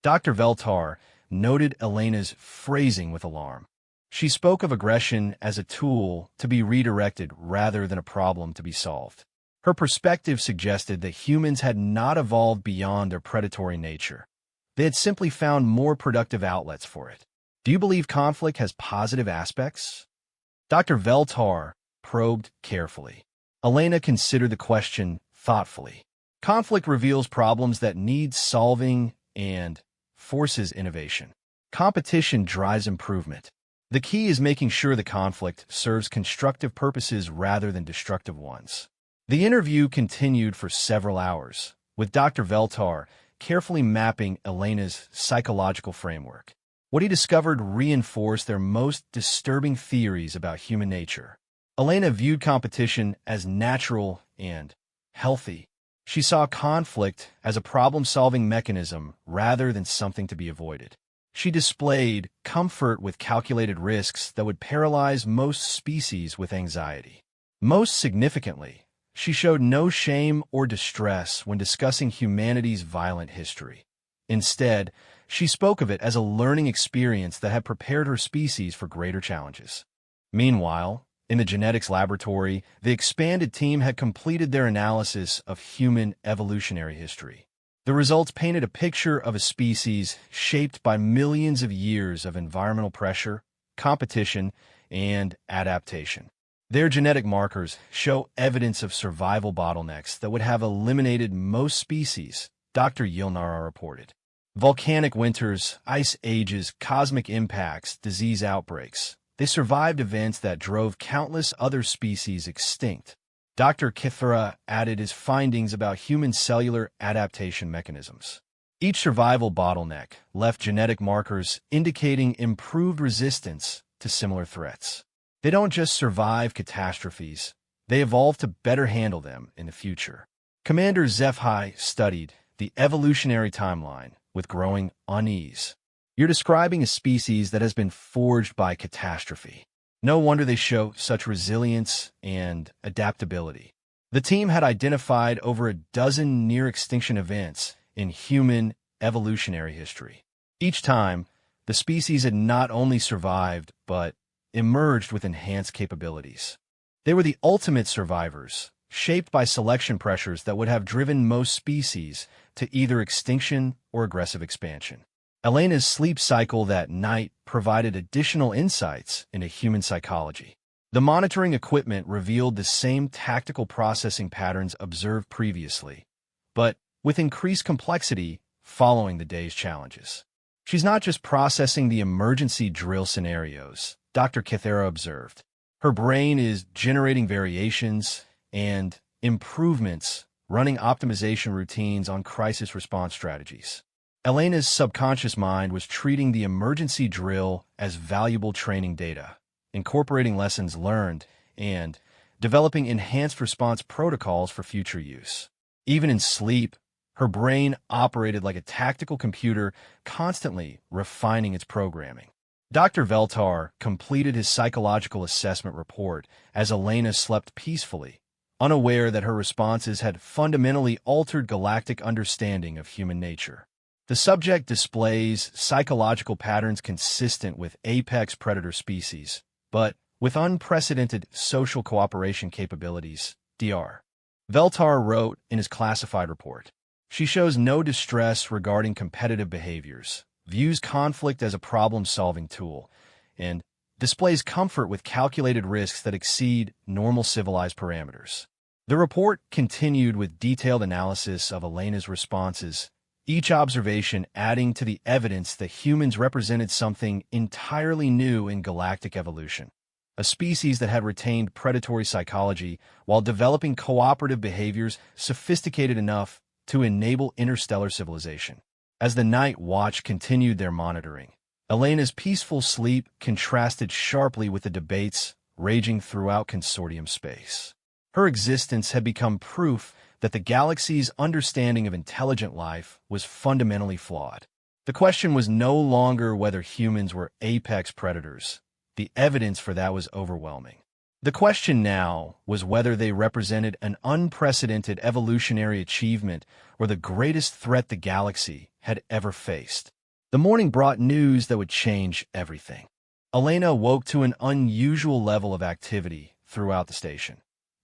Dr. Veltar noted Elena's phrasing with alarm. She spoke of aggression as a tool to be redirected rather than a problem to be solved. Her perspective suggested that humans had not evolved beyond their predatory nature. They had simply found more productive outlets for it. Do you believe conflict has positive aspects? Dr. Veltar probed carefully. Elena considered the question thoughtfully. Conflict reveals problems that need solving and forces innovation. Competition drives improvement. The key is making sure the conflict serves constructive purposes rather than destructive ones. The interview continued for several hours, with Dr. Veltar carefully mapping Elena's psychological framework. What he discovered reinforced their most disturbing theories about human nature. Elena viewed competition as natural and healthy. She saw conflict as a problem-solving mechanism rather than something to be avoided. She displayed comfort with calculated risks that would paralyze most species with anxiety. Most significantly, she showed no shame or distress when discussing humanity's violent history. Instead, she spoke of it as a learning experience that had prepared her species for greater challenges. Meanwhile, in the genetics laboratory, the expanded team had completed their analysis of human evolutionary history. The results painted a picture of a species shaped by millions of years of environmental pressure, competition, and adaptation. Their genetic markers show evidence of survival bottlenecks that would have eliminated most species, Dr. Yilnara reported. Volcanic winters, ice ages, cosmic impacts, disease outbreaks. They survived events that drove countless other species extinct. Dr. Kithara added his findings about human cellular adaptation mechanisms. Each survival bottleneck left genetic markers indicating improved resistance to similar threats. They don't just survive catastrophes, they evolve to better handle them in the future. Commander Zephi studied the evolutionary timeline with growing unease. You're describing a species that has been forged by catastrophe. No wonder they show such resilience and adaptability. The team had identified over a dozen near-extinction events in human evolutionary history. Each time, the species had not only survived, but emerged with enhanced capabilities. They were the ultimate survivors, shaped by selection pressures that would have driven most species to either extinction or aggressive expansion. Elena's sleep cycle that night provided additional insights into human psychology. The monitoring equipment revealed the same tactical processing patterns observed previously, but with increased complexity following the day's challenges. She's not just processing the emergency drill scenarios, Dr. Kithara observed. Her brain is generating variations and improvements, running optimization routines on crisis response strategies. Elena's subconscious mind was treating the emergency drill as valuable training data, incorporating lessons learned, and developing enhanced response protocols for future use. Even in sleep, Her brain operated like a tactical computer, constantly refining its programming. Dr. Veltar completed his psychological assessment report as Elena slept peacefully, unaware that her responses had fundamentally altered galactic understanding of human nature. The subject displays psychological patterns consistent with apex predator species, but with unprecedented social cooperation capabilities, Dr. Veltar wrote in his classified report. She shows no distress regarding competitive behaviors, views conflict as a problem-solving tool, and displays comfort with calculated risks that exceed normal civilized parameters. The report continued with detailed analysis of Elena's responses, each observation adding to the evidence that humans represented something entirely new in galactic evolution, a species that had retained predatory psychology while developing cooperative behaviors sophisticated enough to enable interstellar civilization. As the Night Watch continued their monitoring, Elena's peaceful sleep contrasted sharply with the debates raging throughout consortium space. Her existence had become proof that the galaxy's understanding of intelligent life was fundamentally flawed. The question was no longer whether humans were apex predators. The evidence for that was overwhelming. The question now was whether they represented an unprecedented evolutionary achievement or the greatest threat the galaxy had ever faced. The morning brought news that would change everything. Elena woke to an unusual level of activity throughout the station.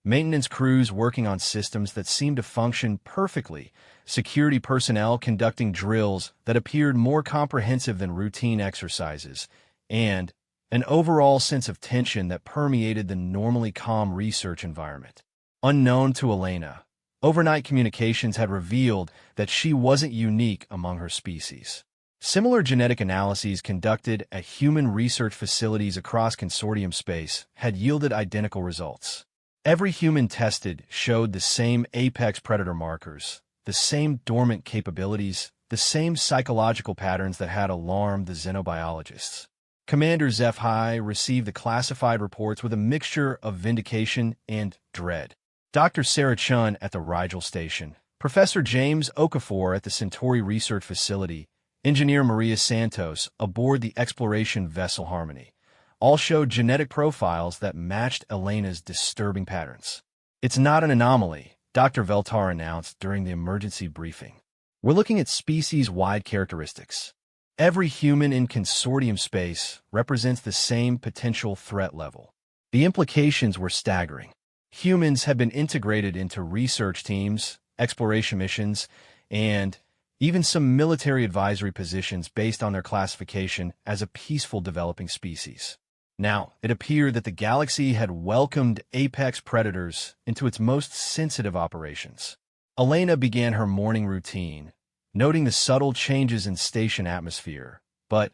Maintenance crews working on systems that seemed to function perfectly, security personnel conducting drills that appeared more comprehensive than routine exercises, and an overall sense of tension that permeated the normally calm research environment. Unknown to Elena, overnight communications had revealed that she wasn't unique among her species. Similar genetic analyses conducted at human research facilities across consortium space had yielded identical results. Every human tested showed the same apex predator markers, the same dormant capabilities, the same psychological patterns that had alarmed the xenobiologists. Commander Zephi received the classified reports with a mixture of vindication and dread. Dr. Sarah Chun at the Rigel Station, Professor James Okafor at the Centauri Research Facility, Engineer Maria Santos aboard the exploration vessel Harmony, all showed genetic profiles that matched Elena's disturbing patterns. It's not an anomaly, Dr. Veltar announced during the emergency briefing. We're looking at species-wide characteristics. Every human in consortium space represents the same potential threat level. The implications were staggering. Humans had been integrated into research teams, exploration missions, and even some military advisory positions based on their classification as a peaceful developing species. Now, it appeared that the galaxy had welcomed apex predators into its most sensitive operations. Elena began her morning routine, noting the subtle changes in station atmosphere, but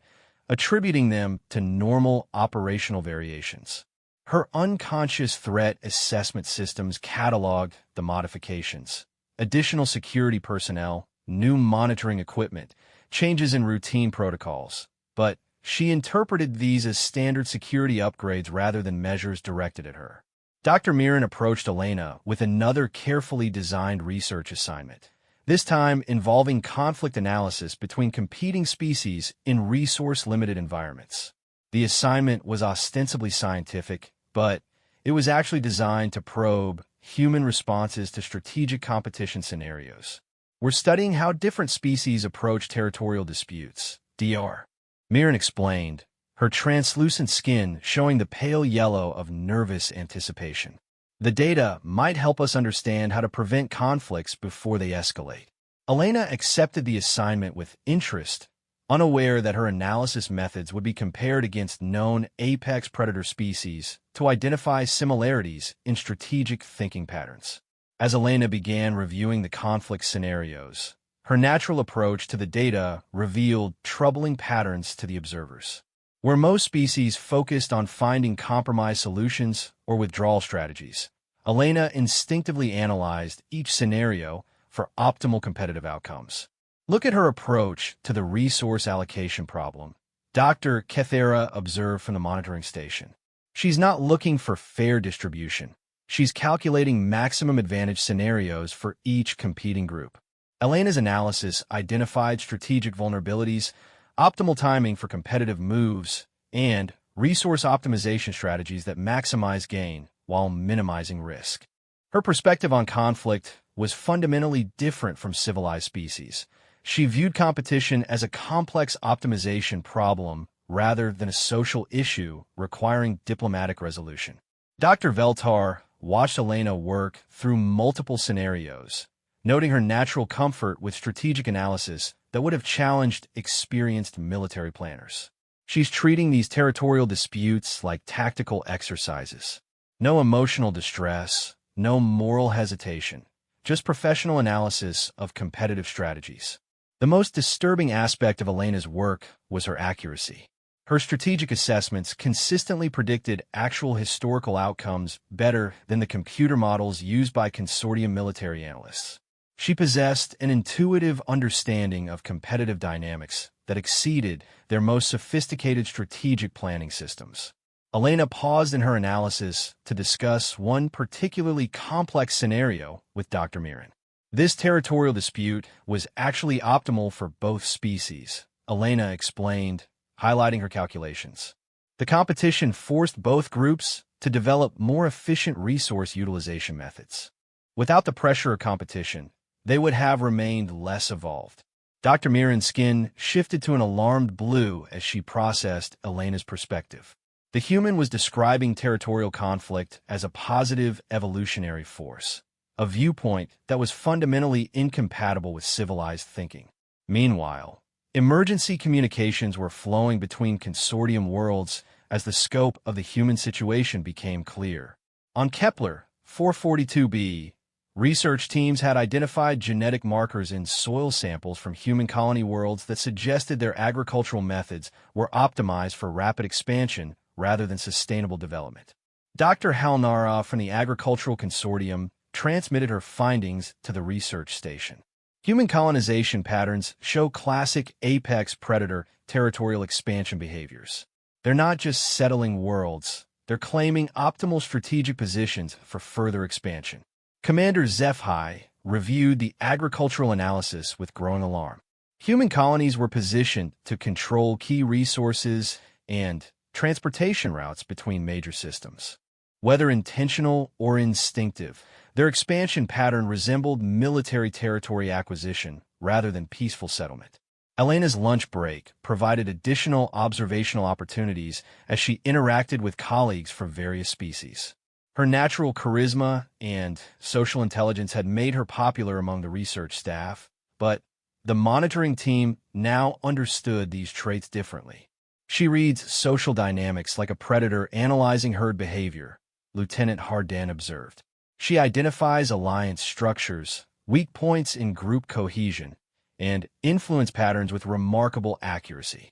attributing them to normal operational variations. Her unconscious threat assessment systems cataloged the modifications: additional security personnel, new monitoring equipment, changes in routine protocols, but she interpreted these as standard security upgrades rather than measures directed at her. Dr. Mirren approached Elena with another carefully designed research assignment, this time involving conflict analysis between competing species in resource-limited environments. The assignment was ostensibly scientific, but it was actually designed to probe human responses to strategic competition scenarios. We're studying how different species approach territorial disputes, Dr. Mirren explained, her translucent skin showing the pale yellow of nervous anticipation. The data might help us understand how to prevent conflicts before they escalate. Elena accepted the assignment with interest, unaware that her analysis methods would be compared against known apex predator species to identify similarities in strategic thinking patterns. As Elena began reviewing the conflict scenarios, her natural approach to the data revealed troubling patterns to the observers. Where most species focused on finding compromise solutions or withdrawal strategies, Elena instinctively analyzed each scenario for optimal competitive outcomes. Look at her approach to the resource allocation problem, Dr. Kethera observed from the monitoring station. She's not looking for fair distribution. She's calculating maximum advantage scenarios for each competing group. Elena's analysis identified strategic vulnerabilities, optimal timing for competitive moves, and resource optimization strategies that maximize gain while minimizing risk. Her perspective on conflict was fundamentally different from civilized species. She viewed competition as a complex optimization problem rather than a social issue requiring diplomatic resolution. Dr. Veltar watched Elena work through multiple scenarios, noting her natural comfort with strategic analysis that would have challenged experienced military planners. She's treating these territorial disputes like tactical exercises. No emotional distress, no moral hesitation, just professional analysis of competitive strategies. The most disturbing aspect of Elena's work was her accuracy. Her strategic assessments consistently predicted actual historical outcomes better than the computer models used by consortium military analysts. She possessed an intuitive understanding of competitive dynamics that exceeded their most sophisticated strategic planning systems. Elena paused in her analysis to discuss one particularly complex scenario with Dr. Mirren. This territorial dispute was actually optimal for both species, Elena explained, highlighting her calculations. The competition forced both groups to develop more efficient resource utilization methods. Without the pressure of competition, they would have remained less evolved. Dr. Mirren's skin shifted to an alarmed blue as she processed Elena's perspective. The human was describing territorial conflict as a positive evolutionary force, a viewpoint that was fundamentally incompatible with civilized thinking. Meanwhile, emergency communications were flowing between consortium worlds as the scope of the human situation became clear. On Kepler 442b, research teams had identified genetic markers in soil samples from human colony worlds that suggested their agricultural methods were optimized for rapid expansion rather than sustainable development. Dr. Halnara from the Agricultural Consortium transmitted her findings to the research station. Human colonization patterns show classic apex predator territorial expansion behaviors. They're not just settling worlds, they're claiming optimal strategic positions for further expansion. Commander Zephi reviewed the agricultural analysis with growing alarm. Human colonies were positioned to control key resources and transportation routes between major systems. Whether intentional or instinctive, their expansion pattern resembled military territory acquisition rather than peaceful settlement. Elena's lunch break provided additional observational opportunities as she interacted with colleagues from various species. Her natural charisma and social intelligence had made her popular among the research staff, but the monitoring team now understood these traits differently. She reads social dynamics like a predator analyzing herd behavior, Lieutenant Hardin observed. She identifies alliance structures, weak points in group cohesion, and influence patterns with remarkable accuracy.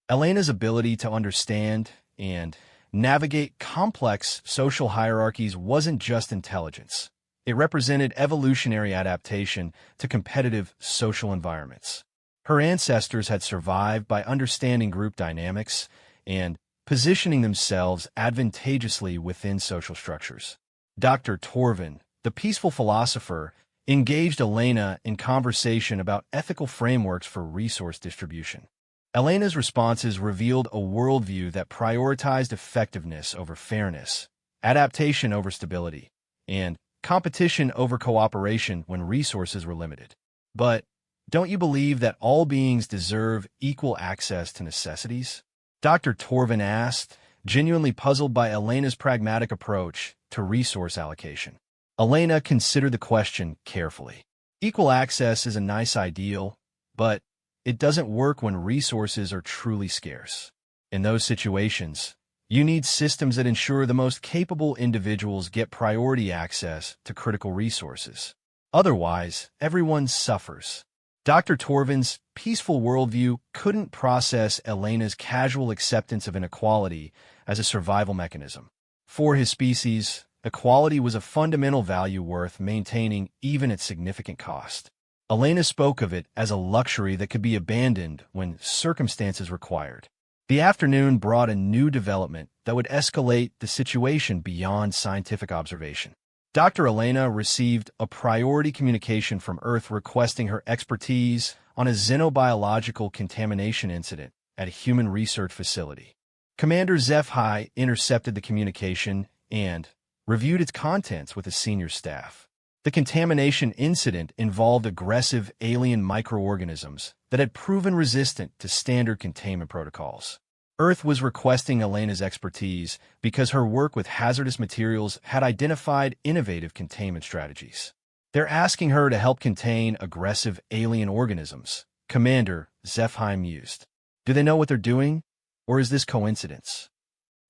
Elena's ability to understand and navigate complex social hierarchies wasn't just intelligence. It represented evolutionary adaptation to competitive social environments. Her ancestors had survived by understanding group dynamics and positioning themselves advantageously within social structures. Dr. Torvin, the peaceful philosopher, engaged Elena in conversation about ethical frameworks for resource distribution. Elena's responses revealed a worldview that prioritized effectiveness over fairness, adaptation over stability, and competition over cooperation when resources were limited. But don't you believe that all beings deserve equal access to necessities? Dr. Torvin asked, genuinely puzzled by Elena's pragmatic approach to resource allocation. Elena considered the question carefully. Equal access is a nice ideal, but it doesn't work when resources are truly scarce. In those situations, you need systems that ensure the most capable individuals get priority access to critical resources. Otherwise, everyone suffers. Dr. Torvin's peaceful worldview couldn't process Elena's casual acceptance of inequality as a survival mechanism. For his species, equality was a fundamental value worth maintaining even at significant cost. Elena spoke of it as a luxury that could be abandoned when circumstances required. The afternoon brought a new development that would escalate the situation beyond scientific observation. Dr. Elena received a priority communication from Earth requesting her expertise on a xenobiological contamination incident at a human research facility. Commander HFY intercepted the communication and reviewed its contents with his senior staff. The contamination incident involved aggressive alien microorganisms that had proven resistant to standard containment protocols. Earth was requesting Elena's expertise because her work with hazardous materials had identified innovative containment strategies. They're asking her to help contain aggressive alien organisms, Commander HFY mused. Do they know what they're doing, or is this coincidence?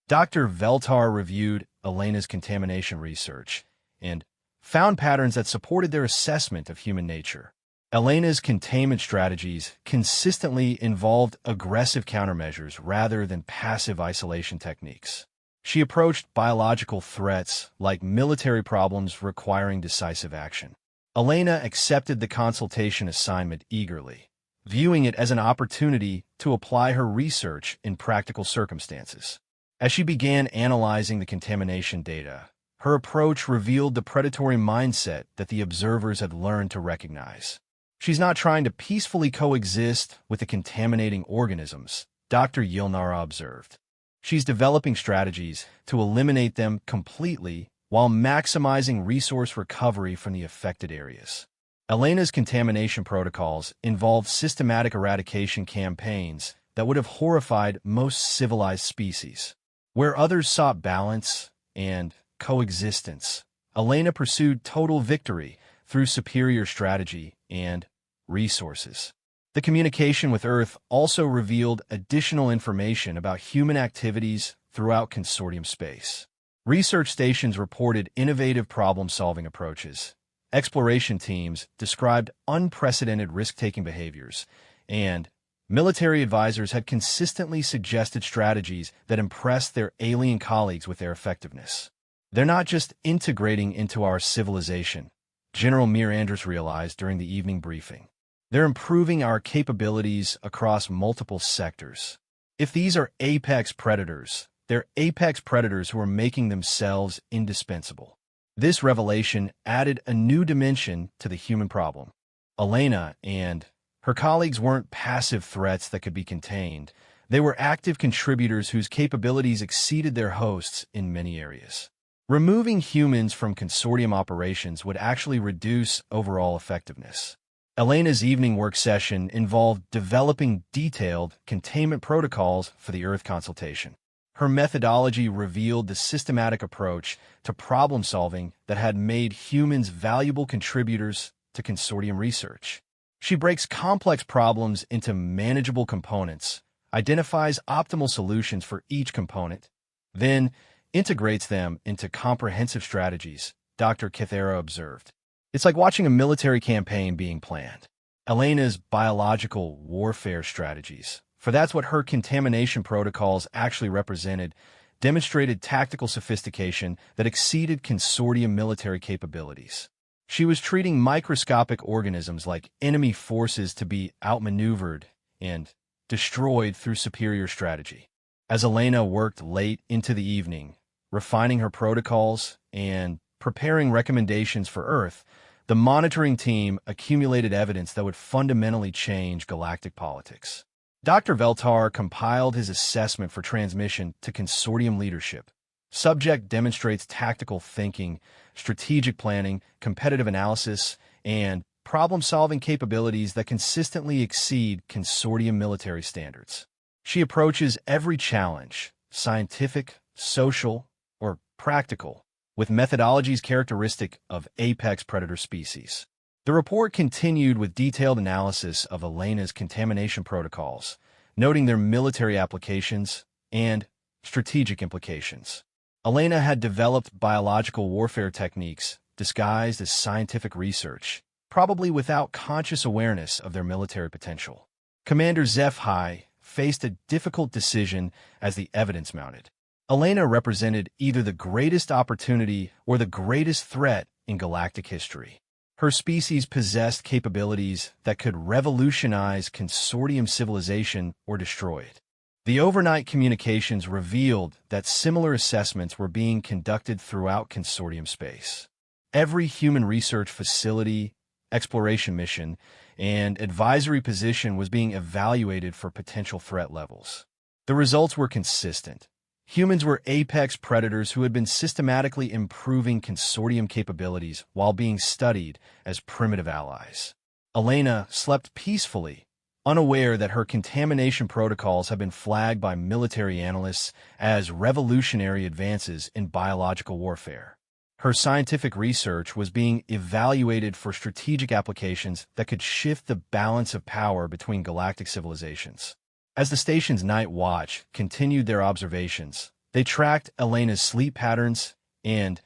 Dr. Veltar reviewed Elena's contamination research and found patterns that supported their assessment of human nature. Elena's containment strategies consistently involved aggressive countermeasures rather than passive isolation techniques. She approached biological threats like military problems requiring decisive action. Elena accepted the consultation assignment eagerly, viewing it as an opportunity to apply her research in practical circumstances. As she began analyzing the contamination data, her approach revealed the predatory mindset that the observers had learned to recognize. She's not trying to peacefully coexist with the contaminating organisms, Dr. Yilnara observed. She's developing strategies to eliminate them completely while maximizing resource recovery from the affected areas. Elena's contamination protocols involved systematic eradication campaigns that would have horrified most civilized species. Where others sought balance and coexistence, Elena pursued total victory through superior strategy and resources. The communication with Earth also revealed additional information about human activities throughout consortium space. Research stations reported innovative problem-solving approaches. Exploration teams described unprecedented risk-taking behaviors, and military advisors had consistently suggested strategies that impressed their alien colleagues with their effectiveness. They're not just integrating into our civilization, General Mir Andrus realized during the evening briefing. They're improving our capabilities across multiple sectors. If these are apex predators, they're apex predators who are making themselves indispensable. This revelation added a new dimension to the human problem. Elena and her colleagues weren't passive threats that could be contained. They were active contributors whose capabilities exceeded their hosts in many areas. Removing humans from consortium operations would actually reduce overall effectiveness. Elena's evening work session involved developing detailed containment protocols for the Earth consultation. Her methodology revealed the systematic approach to problem-solving that had made humans valuable contributors to consortium research. She breaks complex problems into manageable components, identifies optimal solutions for each component, then integrates them into comprehensive strategies, Dr. Kithera observed. It's like watching a military campaign being planned. Elena's biological warfare strategies, for that's what her contamination protocols actually represented, demonstrated tactical sophistication that exceeded consortium military capabilities. She was treating microscopic organisms like enemy forces to be outmaneuvered and destroyed through superior strategy. As Elena worked late into the evening, refining her protocols and preparing recommendations for Earth, the monitoring team accumulated evidence that would fundamentally change galactic politics. Dr. Veltar compiled his assessment for transmission to consortium leadership. Subject demonstrates tactical thinking, strategic planning, competitive analysis, and problem-solving capabilities that consistently exceed consortium military standards. She approaches every challenge, scientific, social, or practical, with methodologies characteristic of apex predator species. The report continued with detailed analysis of Elena's contamination protocols, noting their military applications and strategic implications. Elena had developed biological warfare techniques disguised as scientific research, probably without conscious awareness of their military potential. Commander HFY faced a difficult decision as the evidence mounted. Elena represented either the greatest opportunity or the greatest threat in galactic history. Her species possessed capabilities that could revolutionize consortium civilization or destroy it. The overnight communications revealed that similar assessments were being conducted throughout consortium space. Every human research facility, exploration mission, and advisory position was being evaluated for potential threat levels. The results were consistent. Humans were apex predators who had been systematically improving consortium capabilities while being studied as primitive allies. Elena slept peacefully, unaware that her contamination protocols had been flagged by military analysts as revolutionary advances in biological warfare. Her scientific research was being evaluated for strategic applications that could shift the balance of power between galactic civilizations. As the station's night watch continued their observations, they tracked Elena's sleep patterns and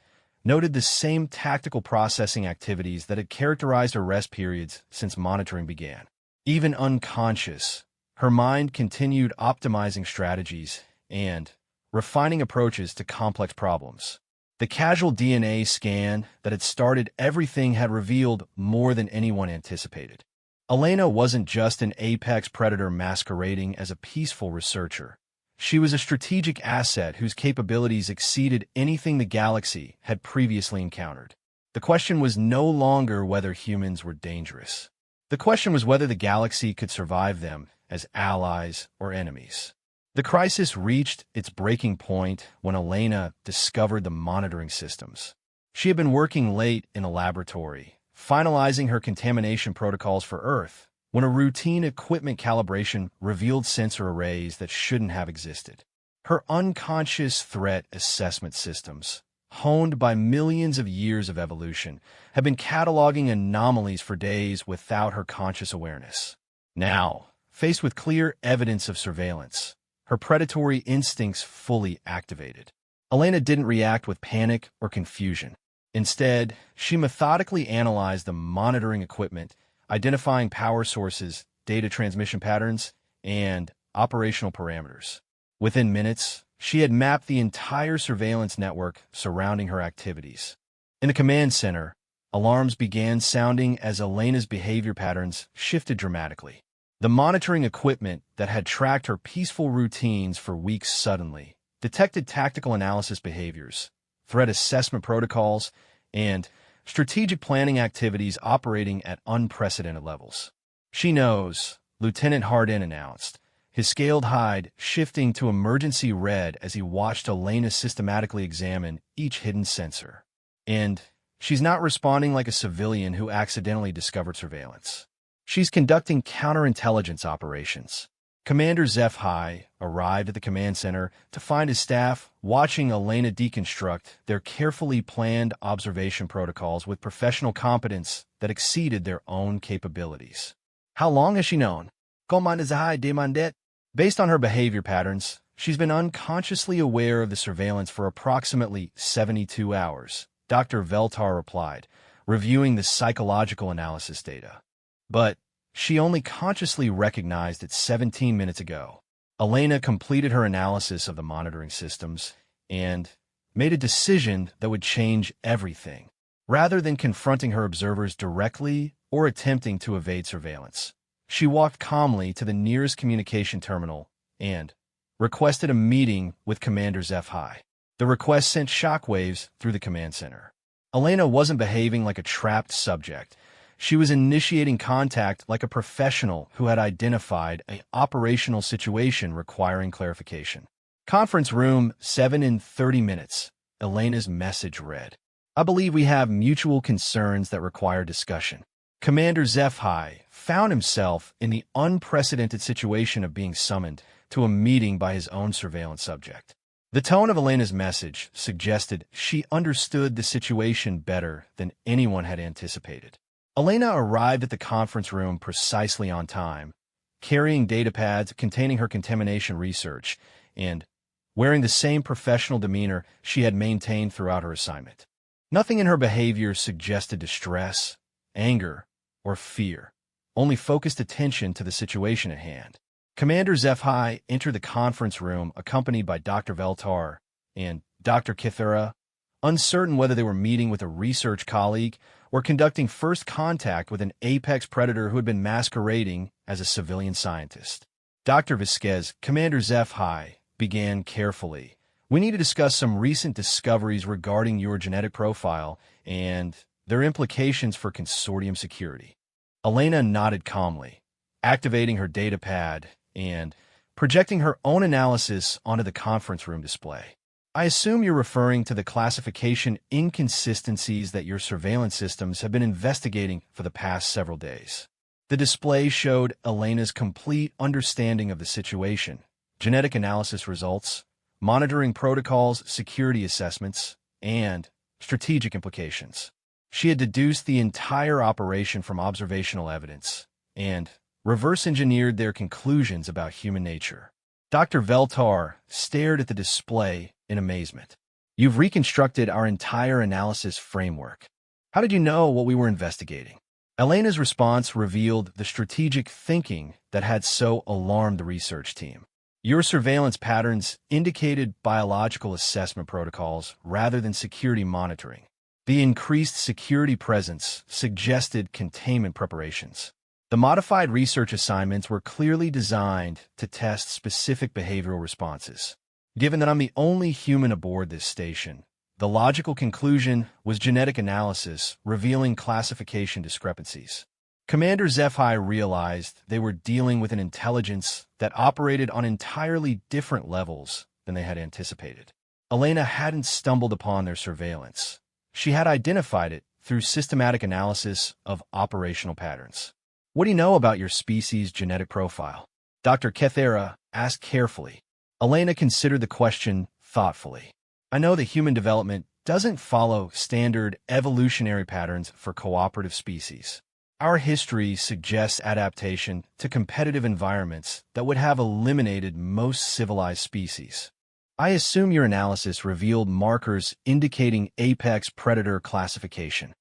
noted the same tactical processing activities that had characterized her rest periods since monitoring began. Even unconscious, her mind continued optimizing strategies and refining approaches to complex problems. The casual DNA scan that had started everything had revealed more than anyone anticipated. Elena wasn't just an apex predator masquerading as a peaceful researcher. She was a strategic asset whose capabilities exceeded anything the galaxy had previously encountered. The question was no longer whether humans were dangerous. The question was whether the galaxy could survive them as allies or enemies. The crisis reached its breaking point when Elena discovered the monitoring systems. She had been working late in a laboratory, finalizing her contamination protocols for Earth, when a routine equipment calibration revealed sensor arrays that shouldn't have existed. Her unconscious threat assessment systems, honed by millions of years of evolution, had been cataloging anomalies for days without her conscious awareness. Now, faced with clear evidence of surveillance, her predatory instincts fully activated. Elena didn't react with panic or confusion. Instead, she methodically analyzed the monitoring equipment, identifying power sources, data transmission patterns, and operational parameters. Within minutes, she had mapped the entire surveillance network surrounding her activities. In the command center, alarms began sounding as Elena's behavior patterns shifted dramatically. The monitoring equipment that had tracked her peaceful routines for weeks suddenly detected tactical analysis behaviors, threat assessment protocols, and strategic planning activities operating at unprecedented levels. "She knows," Lieutenant Hardin announced, his scaled hide shifting to emergency red as he watched Elena systematically examine each hidden sensor. "And she's not responding like a civilian who accidentally discovered surveillance. She's conducting counterintelligence operations." Commander HFY arrived at the command center to find his staff watching Elena deconstruct their carefully planned observation protocols with professional competence that exceeded their own capabilities. "How long has she known?" Commander HFY demanded. Based on her behavior patterns, she's been unconsciously aware of the surveillance for approximately 72 hours, Dr. Veltar replied, reviewing the psychological analysis data. "But she only consciously recognized it 17 minutes ago." Elena completed her analysis of the monitoring systems and made a decision that would change everything. Rather than confronting her observers directly or attempting to evade surveillance, she walked calmly to the nearest communication terminal and requested a meeting with Commander HFY. The request sent shockwaves through the command center. Elena wasn't behaving like a trapped subject. She was initiating contact like a professional who had identified an operational situation requiring clarification. "Conference room 7 in 30 minutes, Elena's message read. "I believe we have mutual concerns that require discussion." Commander HFY found himself in the unprecedented situation of being summoned to a meeting by his own surveillance subject. The tone of Elena's message suggested she understood the situation better than anyone had anticipated. Elena arrived at the conference room precisely on time, carrying datapads containing her contamination research and wearing the same professional demeanor she had maintained throughout her assignment. Nothing in her behavior suggested distress, anger, or fear, only focused attention to the situation at hand. Commander HFY entered the conference room accompanied by Dr. Veltar and Dr. Kithura, uncertain whether they were meeting with a research colleague or conducting first contact with an apex predator who had been masquerading as a civilian scientist. Dr. Vasquez, Commander HFY, began carefully, We need to discuss some recent discoveries regarding your genetic profile and their implications for consortium security. Elena nodded calmly, activating her data pad and projecting her own analysis onto the conference room display. I assume you're referring to the classification inconsistencies that your surveillance systems have been investigating for the past several days. The display showed Elena's complete understanding of the situation, genetic analysis results, monitoring protocols, security assessments, and strategic implications. She had deduced the entire operation from observational evidence and reverse-engineered their conclusions about human nature. Dr. Veltar stared at the display in amazement. You've reconstructed our entire analysis framework. How did you know what we were investigating? Elena's response revealed the strategic thinking that had so alarmed the research team. Your surveillance patterns indicated biological assessment protocols rather than security monitoring. The increased security presence suggested containment preparations. The modified research assignments were clearly designed to test specific behavioral responses. Given that I'm the only human aboard this station, the logical conclusion was genetic analysis revealing classification discrepancies. Commander HFY realized they were dealing with an intelligence that operated on entirely different levels than they had anticipated. Elena hadn't stumbled upon their surveillance. She had identified it through systematic analysis of operational patterns. What do you know about your species' genetic profile? Dr. Kethera asked carefully. Elena considered the question thoughtfully. I know that human development doesn't follow standard evolutionary patterns for cooperative species. Our history suggests adaptation to competitive environments that would have eliminated most civilized species. I assume your analysis revealed markers indicating apex predator classification.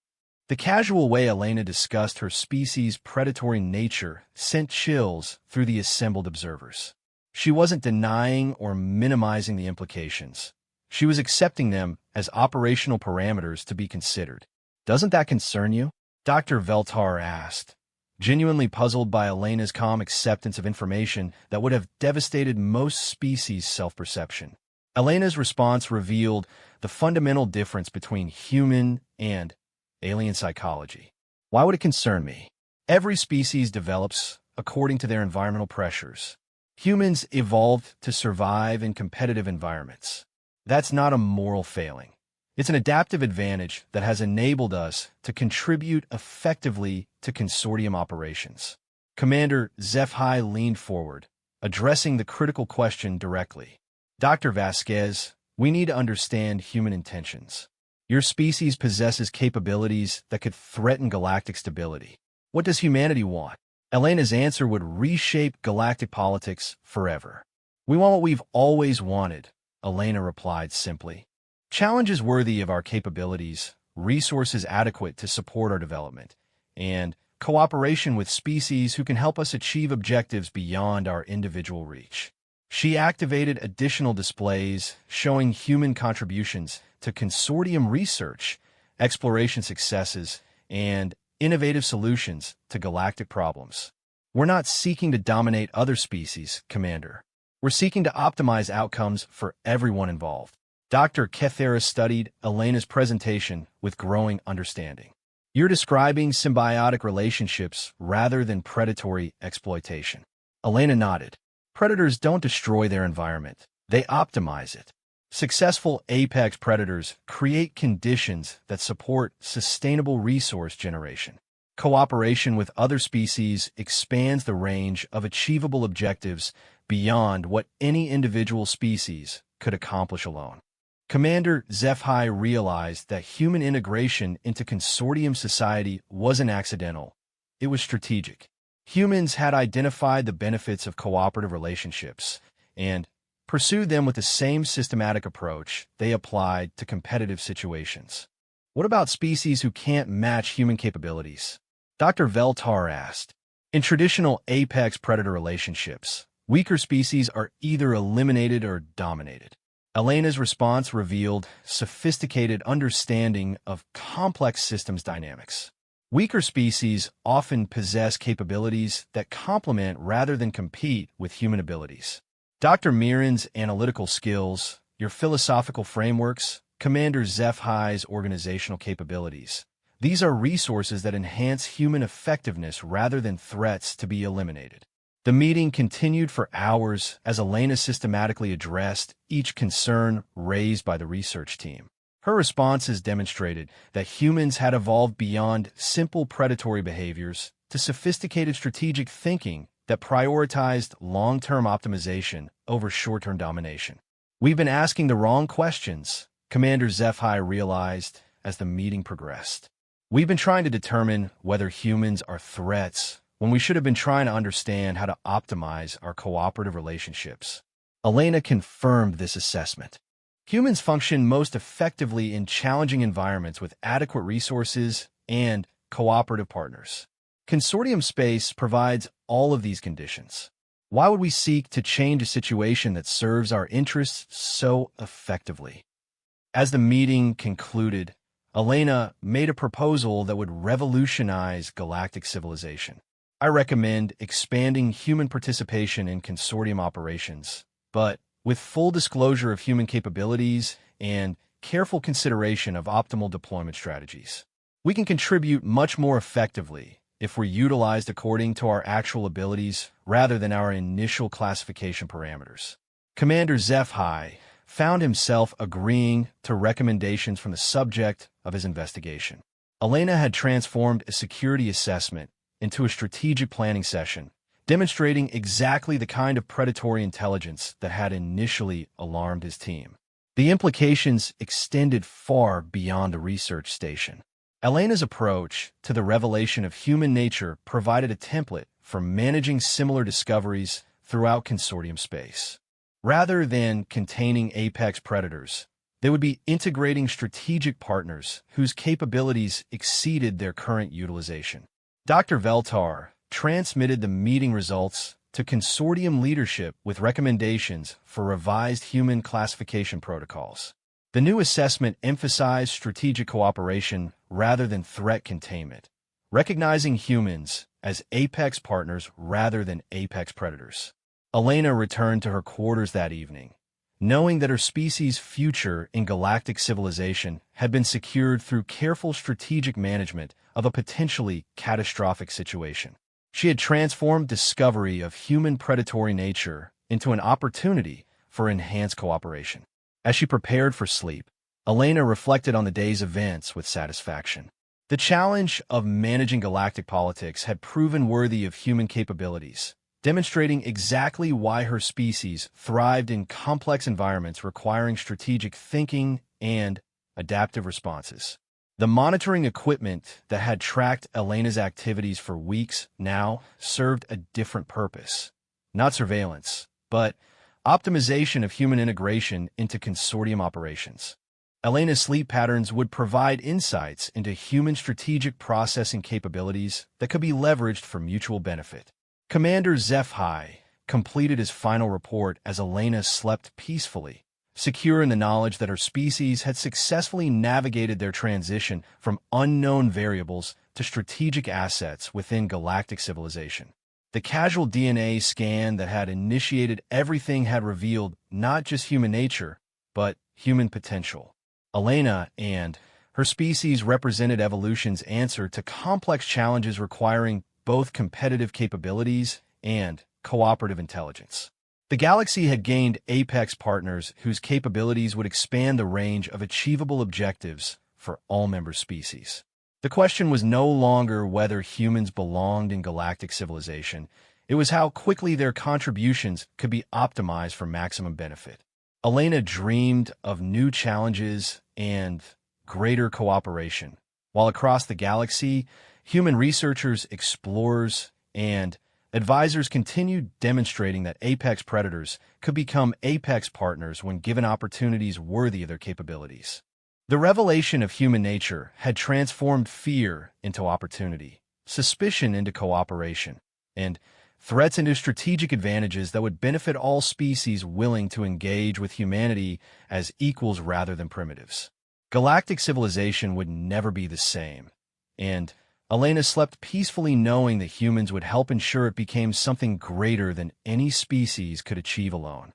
The casual way Elena discussed her species' predatory nature sent chills through the assembled observers. She wasn't denying or minimizing the implications. She was accepting them as operational parameters to be considered. Doesn't that concern you? Dr. Veltar asked, genuinely puzzled by Elena's calm acceptance of information that would have devastated most species' self-perception. Elena's response revealed the fundamental difference between human and alien psychology. Why would it concern me? Every species develops according to their environmental pressures. Humans evolved to survive in competitive environments. That's not a moral failing. It's an adaptive advantage that has enabled us to contribute effectively to consortium operations. Commander HFY leaned forward, addressing the critical question directly. Dr. Vasquez, we need to understand human intentions. Your species possesses capabilities that could threaten galactic stability. What does humanity want? Elena's answer would reshape galactic politics forever. We want what we've always wanted, Elena replied simply. Challenges worthy of our capabilities, resources adequate to support our development, and cooperation with species who can help us achieve objectives beyond our individual reach. She activated additional displays showing human contributions to consortium research, exploration successes, and innovative solutions to galactic problems. We're not seeking to dominate other species, Commander. We're seeking to optimize outcomes for everyone involved. Dr. Kethera studied Elena's presentation with growing understanding. You're describing symbiotic relationships rather than predatory exploitation. Elena nodded. Predators don't destroy their environment. They optimize it. Successful apex predators create conditions that support sustainable resource generation. Cooperation with other species expands the range of achievable objectives beyond what any individual species could accomplish alone. Commander HFY realized that human integration into consortium society wasn't accidental. It was strategic. Humans had identified the benefits of cooperative relationships and pursued them with the same systematic approach they applied to competitive situations. What about species who can't match human capabilities? Dr. Veltar asked. In traditional apex predator relationships, weaker species are either eliminated or dominated. Elena's response revealed sophisticated understanding of complex systems dynamics. Weaker species often possess capabilities that complement rather than compete with human abilities. Dr. Mirren's analytical skills, your philosophical frameworks, Commander Zephy's organizational capabilities. These are resources that enhance human effectiveness rather than threats to be eliminated. The meeting continued for hours as Elena systematically addressed each concern raised by the research team. Her responses demonstrated that humans had evolved beyond simple predatory behaviors to sophisticated strategic thinking that prioritized long-term optimization over short-term domination. "We've been asking the wrong questions," Commander Zephy realized as the meeting progressed. "We've been trying to determine whether humans are threats when we should have been trying to understand how to optimize our cooperative relationships." Elena confirmed this assessment. Humans function most effectively in challenging environments with adequate resources and cooperative partners. Consortium space provides all of these conditions. Why would we seek to change a situation that serves our interests so effectively? As the meeting concluded, Elena made a proposal that would revolutionize galactic civilization. "I recommend expanding human participation in consortium operations, but with full disclosure of human capabilities and careful consideration of optimal deployment strategies. We can contribute much more effectively if we're utilized according to our actual abilities rather than our initial classification parameters." Commander Zephy found himself agreeing to recommendations from the subject of his investigation. Elena had transformed a security assessment into a strategic planning session, demonstrating exactly the kind of predatory intelligence that had initially alarmed his team. The implications extended far beyond the research station. Elena's approach to the revelation of human nature provided a template for managing similar discoveries throughout consortium space. Rather than containing apex predators, they would be integrating strategic partners whose capabilities exceeded their current utilization. Dr. Veltar transmitted the meeting results to consortium leadership with recommendations for revised human classification protocols. The new assessment emphasized strategic cooperation rather than threat containment, recognizing humans as apex partners rather than apex predators. Elena returned to her quarters that evening, knowing that her species' future in galactic civilization had been secured through careful strategic management of a potentially catastrophic situation. She had transformed discovery of human predatory nature into an opportunity for enhanced cooperation. As she prepared for sleep, Elena reflected on the day's events with satisfaction. The challenge of managing galactic politics had proven worthy of human capabilities, demonstrating exactly why her species thrived in complex environments requiring strategic thinking and adaptive responses. The monitoring equipment that had tracked Elena's activities for weeks now served a different purpose. Not surveillance, but optimization of human integration into consortium operations. Elena's sleep patterns would provide insights into human strategic processing capabilities that could be leveraged for mutual benefit. Commander Zephy completed his final report as Elena slept peacefully, secure in the knowledge that her species had successfully navigated their transition from unknown variables to strategic assets within galactic civilization. The casual DNA scan that had initiated everything had revealed not just human nature, but human potential. Elena and her species represented evolution's answer to complex challenges requiring both competitive capabilities and cooperative intelligence. The galaxy had gained apex partners whose capabilities would expand the range of achievable objectives for all member species. The question was no longer whether humans belonged in galactic civilization. It was how quickly their contributions could be optimized for maximum benefit. Elena dreamed of new challenges and greater cooperation, while across the galaxy, human researchers, explorers, and advisors continued demonstrating that apex predators could become apex partners when given opportunities worthy of their capabilities. The revelation of human nature had transformed fear into opportunity, suspicion into cooperation, and threats into strategic advantages that would benefit all species willing to engage with humanity as equals rather than primitives. Galactic civilization would never be the same, and Elena slept peacefully knowing that humans would help ensure it became something greater than any species could achieve alone.